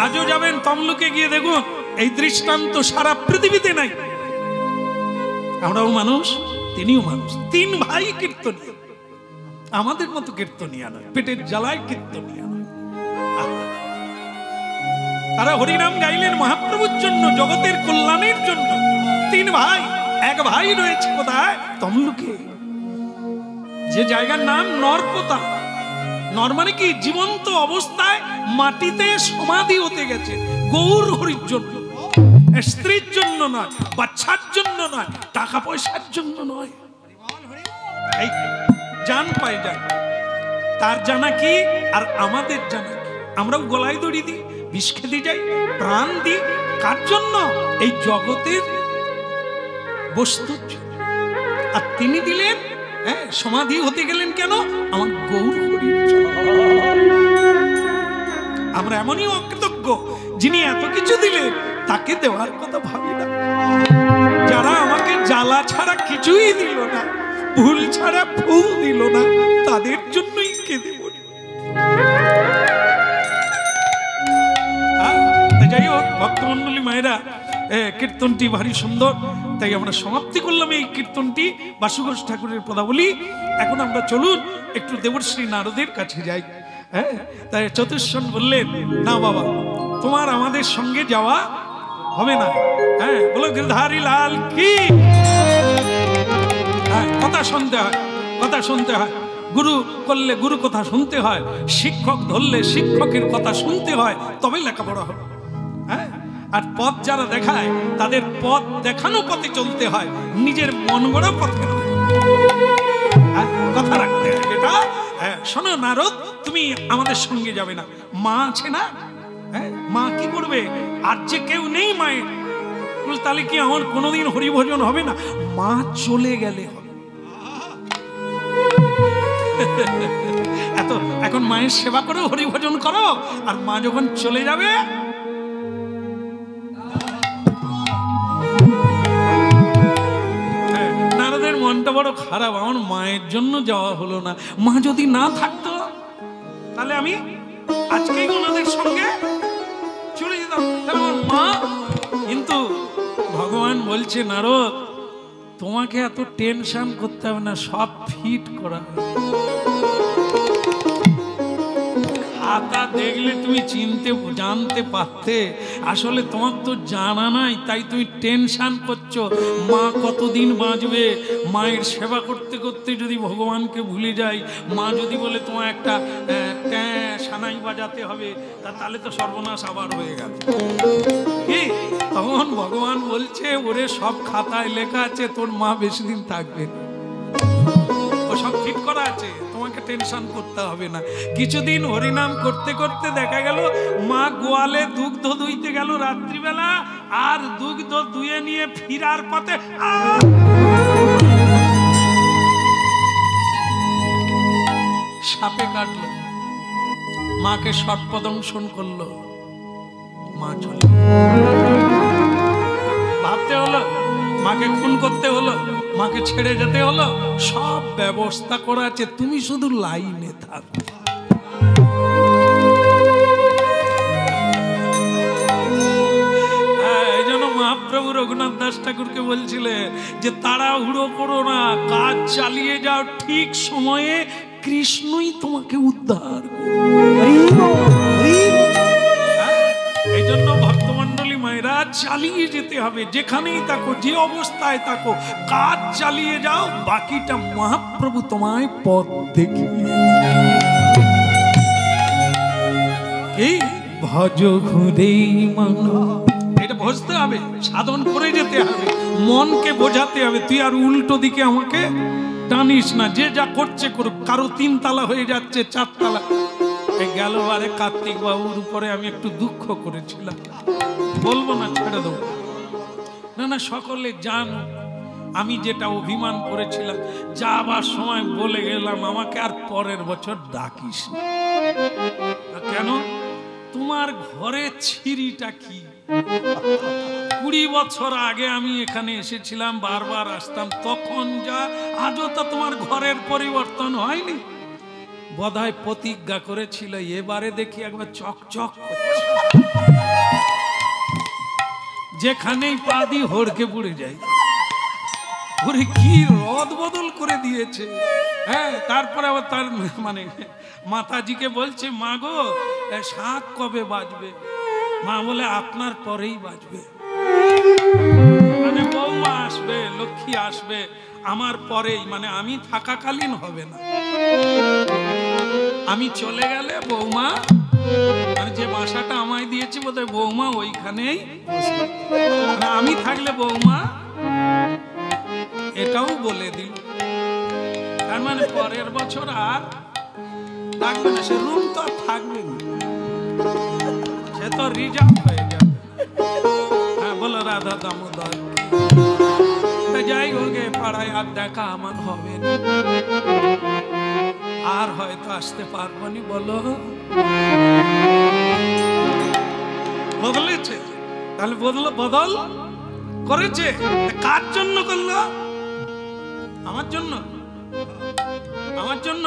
আজও যাবেন তমলুকে গিয়ে দেখুন এই দৃষ্টান্ত সারা পৃথিবীতে নাই। আমরাও মানুষ, তিনিও মানুষ, 3 ভাই কীর্তনিয়া, আমাদের মতো কীর্তনিয়া নয়, পেটের জ্বালায় কীর্তনিয়া নয়। তারা হরিনাম গাইলেন মহাপ্রভুর জন্য, জগতের কল্যাণের জন্য। 3 ভাই, এক ভাই রয়েছে কোথায়? তমলুকে, যে জায়গার নাম নরপোতা। নর মানে কি? জীবন্ত অবস্থায় মাটিতে সমাধি হতে গেছে, গৌর হরির জন্য, স্ত্রীর জন্য নয়, বাচ্চার জন্য নয়, টাকা পয়সার জন্য নয়। এই জান পায় যান, তার জানা কি আর আমাদের জানা কি? আমরাও গলায় দড়ি দিই, বিষ খেতে যাই, প্রাণ দিই, কার জন্য? এই জগতের বস্তুর জন্য। আর তিনি দিলেন, সমাধি হতে গেলেন কেন? আমার গৌর হরির জন্য। এমনই অকৃতজ্ঞ যিনি এত কিছু দিলেন তাকে দেওয়ার কথা ভাবি না। যারা আমাকে জ্বালা ছাড়া কিছুই দিল না, ভুল ছাড়া ফুল দিল না, তাদের জন্যই কেঁদে মরি। যাই হোক ভক্তমন্ডলী মায়েরা, কীর্তনটি ভারী সুন্দর, তাই আমরা সমাপ্তি করলাম এই কীর্তনটি বাসুঘোষ ঠাকুরের পদাবলী। এখন আমরা চলুন একটু দেবশ্রী নারদের কাছে যাই। হ্যাঁ, তাই চতুর্শন বললেন, না বাবা, তোমার আমাদের সঙ্গে যাওয়া হবে না। হ্যাঁ, বলো গিরধারী লাল কি। হ্যাঁ, কথা শুনতে হয়, কথা শুনতে হয়। গুরু করলে গুরু কথা শুনতে হয়, শিক্ষক ধরলে শিক্ষকের কথা শুনতে হয়, তবে লেখাপড়া হবে। হ্যাঁ, আর পথ যারা দেখায় তাদের পথ দেখানো পথে চলতে হয়, নিজের মন গড়া পথে কথা রাখতে হয়। এটা শোনো নারদ, তুমি আমাদের সঙ্গে যাবে না। মা আছে না, হ্যাঁ, মা কি করবে? আর যে কেউ নেই মায়ের, তাহলে কি আমার কোনোদিন হরিভজন হবে না? মা চলে গেলে হবে। এত এখন মায়ের সেবা করো, হরিভজন করো, আর মা যখন চলে যাবে, নারদের মনটা বড় খারাপ, আমার মায়ের জন্য যাওয়া হলো না। মা যদি না থাকতো তাহলে আমি আজকেই ওনাদের সঙ্গে চলে যেতাম, তাহলে আমার মা। কিন্তু ভগবান বলছে, নারদ তোমাকে এত টেনশন করতে হবে না, সব ফিট করা। খাতা দেখলে তুমি চিনতে জানতে পারতে, আসলে তোমার তো জানা নাই, তাই তুমি টেনশন করছো মা কতদিন বাঁচবে। মায়ের সেবা করতে করতে যদি ভগবানকে ভুলে যাই, মা যদি বলে তোমার একটা সানাই বাজাতে হবে, তাহলে তো সর্বনাশ আবার হয়ে গেল। কি তখন ভগবান বলছে, ওরে সব খাতায় লেখা আছে তোর মা বেশি দিন থাকবে, ও সব ঠিক করা আছে, তোমাকে টেনশন করতে হবে না। কিছুদিন হরিনাম করতে করতে দেখা গেল মা গোয়ালে দুগ্ধ দুইতে গেল রাত্রিবেলা, আর দুগ্ধ দুয়ে নিয়ে ফিরার পথে সাপে কাটল, মাকে সর্পদংশন করলো, মা চলে। ভাবতে হলো মাকে খুন করতে হলো, মাকে ছেড়ে যেতে হলো, সব ব্যবস্থা করা আছে, তুমি শুধু লাইনে থাকো। এই জন্য মহাপ্রভু রঘুনাথ দাস ঠাকুরকে বলছিলে যে তাড়াহুড়ো করো না, কাজ চালিয়ে যাও, ঠিক সময়ে কৃষ্ণই তোমাকে উদ্ধার করবে। এই জন্য ভক্তমন্ডলী মায়েরা চালিয়ে যেতে হবে, যেখানেই থাকো, যে অবস্থায় থাকো, কাজ চালিয়ে যাও, বাকিটা মহাপ্রভু তোমায় পথ দেখিয়ে। এই ভজ খুদে মানো, এটা বুঝতে হবে, সাধন করে যেতে হবে, মনকে বোঝাতে হবে, তুই আর উল্টো দিকে আমাকে টানিস না, যে যা করছে করুক। কারো 3 তালা হয়ে যাচ্ছে 4 তালা। গেল বারে কার্তিক বাবুর উপরে আমি একটু দুঃখ করেছিলাম, বলবো না, ছেড়ে দেবো না, না সকলে জানো আমি যেটা অভিমান করেছিলাম, যাবার সময় বলে গেলাম আমাকে আর পরের বছর ডাকিস না। কেন? তোমার ঘরে ছিঁড়িটা কি? 20 বছর আগে আমি এখানে এসেছিলাম, বারবার আসতাম, তখন যা, আজও তো তোমার ঘরের পরিবর্তন হয়নি। বোধহয় প্রতিজ্ঞা করেছিল, এবারে দেখি একবার চকচক করছে, যেখানেই পা দি হড়কে পড়ে যাই। ওরে কি রদ বদল করে দিয়েছে। হ্যাঁ, তারপরে আবার তার মানে মাতাজিকে বলছে, মা গো শাক কবে বাজবে? মা বলে আপনার পরেই বাজবে, মানে বৌমা আসবে, লক্ষ্মী আসবে আমার পরেই, মানে আমি থাকাকালীন হবে না। আমি চলে গেলে বৌমা, মানে যে বাসাটা আমায় দিয়েছি বোধহয় বৌমা ওইখানেই, আমি থাকলে বৌমা, এটাও বলে দিল। তার মানে পরের বছর আর থাকবে না, সে রুম তো আর থাকবে না, সে তো রিজার্ভ হয়ে যাবে। হ্যাঁ, বলো রাধা দামোদর। যাই হোক, পাড়ায় আর দেখা আমার হবে না, আর হয়তো আসতে পারবো নি। বলো তাহলে বদল করেছে। কার জন্য করলো? আমার জন্য, আমার জন্য।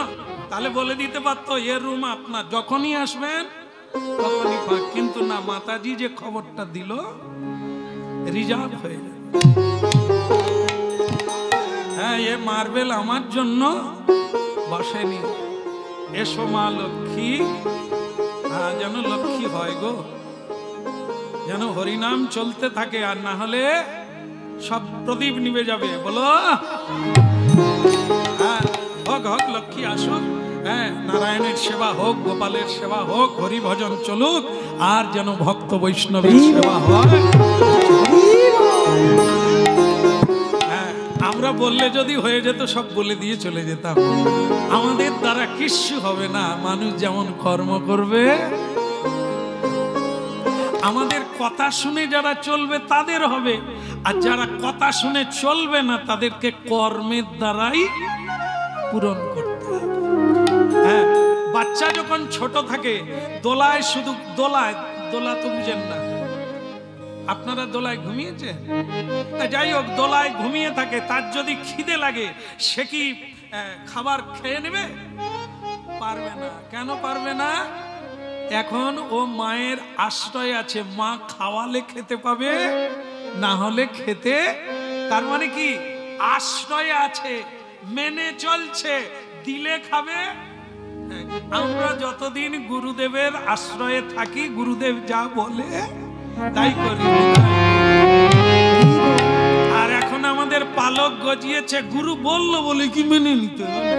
তাহলে বলে দিতে পারতো এ রুম আপনার, যখনই আসবেন তখনই ফাঁক। কিন্তু না, মাতাজি যে খবরটা দিল রিজার্ভ হয়ে যাবে। হ্যাঁ, এ মার্বেল আমার জন্য বসেনি। এসো মা লক্ষ্মী, হ্যাঁ যেন লক্ষ্মী হয় গো, যেন হরিনাম চলতে থাকে, আর না হলে সব প্রদীপ নিভে যাবে। বলো হ্যাঁ, হোক হোক, লক্ষ্মী আসুক। হ্যাঁ, নারায়ণের সেবা হোক, গোপালের সেবা হোক, হরি ভজন চলুক, আর যেন ভক্ত বৈষ্ণবের সেবা হয়। হ্যাঁ, আমরা বললে যদি হয়ে যেত সব বলে দিয়ে চলে যেতাম। আমাদের দ্বারা কিচ্ছু হবে না, মানুষ যেমন কর্ম করবে। আমাদের কথা শুনে যারা চলবে তাদের হবে, আর যারা কথা শুনে চলবে না তাদেরকে কর্মের দ্বারাই পূরণ করতে হবে। হ্যাঁ, বাচ্চা যখন ছোট থাকে দোলায়, শুধু দোলায়, দোলা তো বুঝেন না আপনারা, দোলায় ঘুমিয়েছে? যাই হোক, দোলায় ঘুমিয়ে থাকে, তার যদি খিদে লাগে সে কি খাবার খেয়ে নেবে? পারবে না। কেন পারবে না? এখন ও মায়ের আশ্রয় আছে, মা খাওয়ালে খেতে পাবে, না হলে খেতে। তার মানে কি? আশ্রয় আছে, মেনে চলছে, দিলে খাবে। আমরা যতদিন গুরুদেবের আশ্রয়ে থাকি, গুরুদেব যা বলে তাই করি। আর এখন আমাদের পালক গজিয়েছে, গুরু বললো বলে কি মেনে নিতে হবে।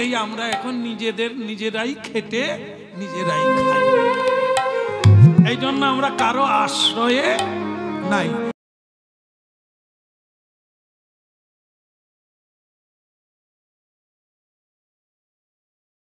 এই আমরা এখন নিজেরাই খেটে নিজেরাই খাই। এই জন্য আমরা কারো আশ্রয়ে নাই।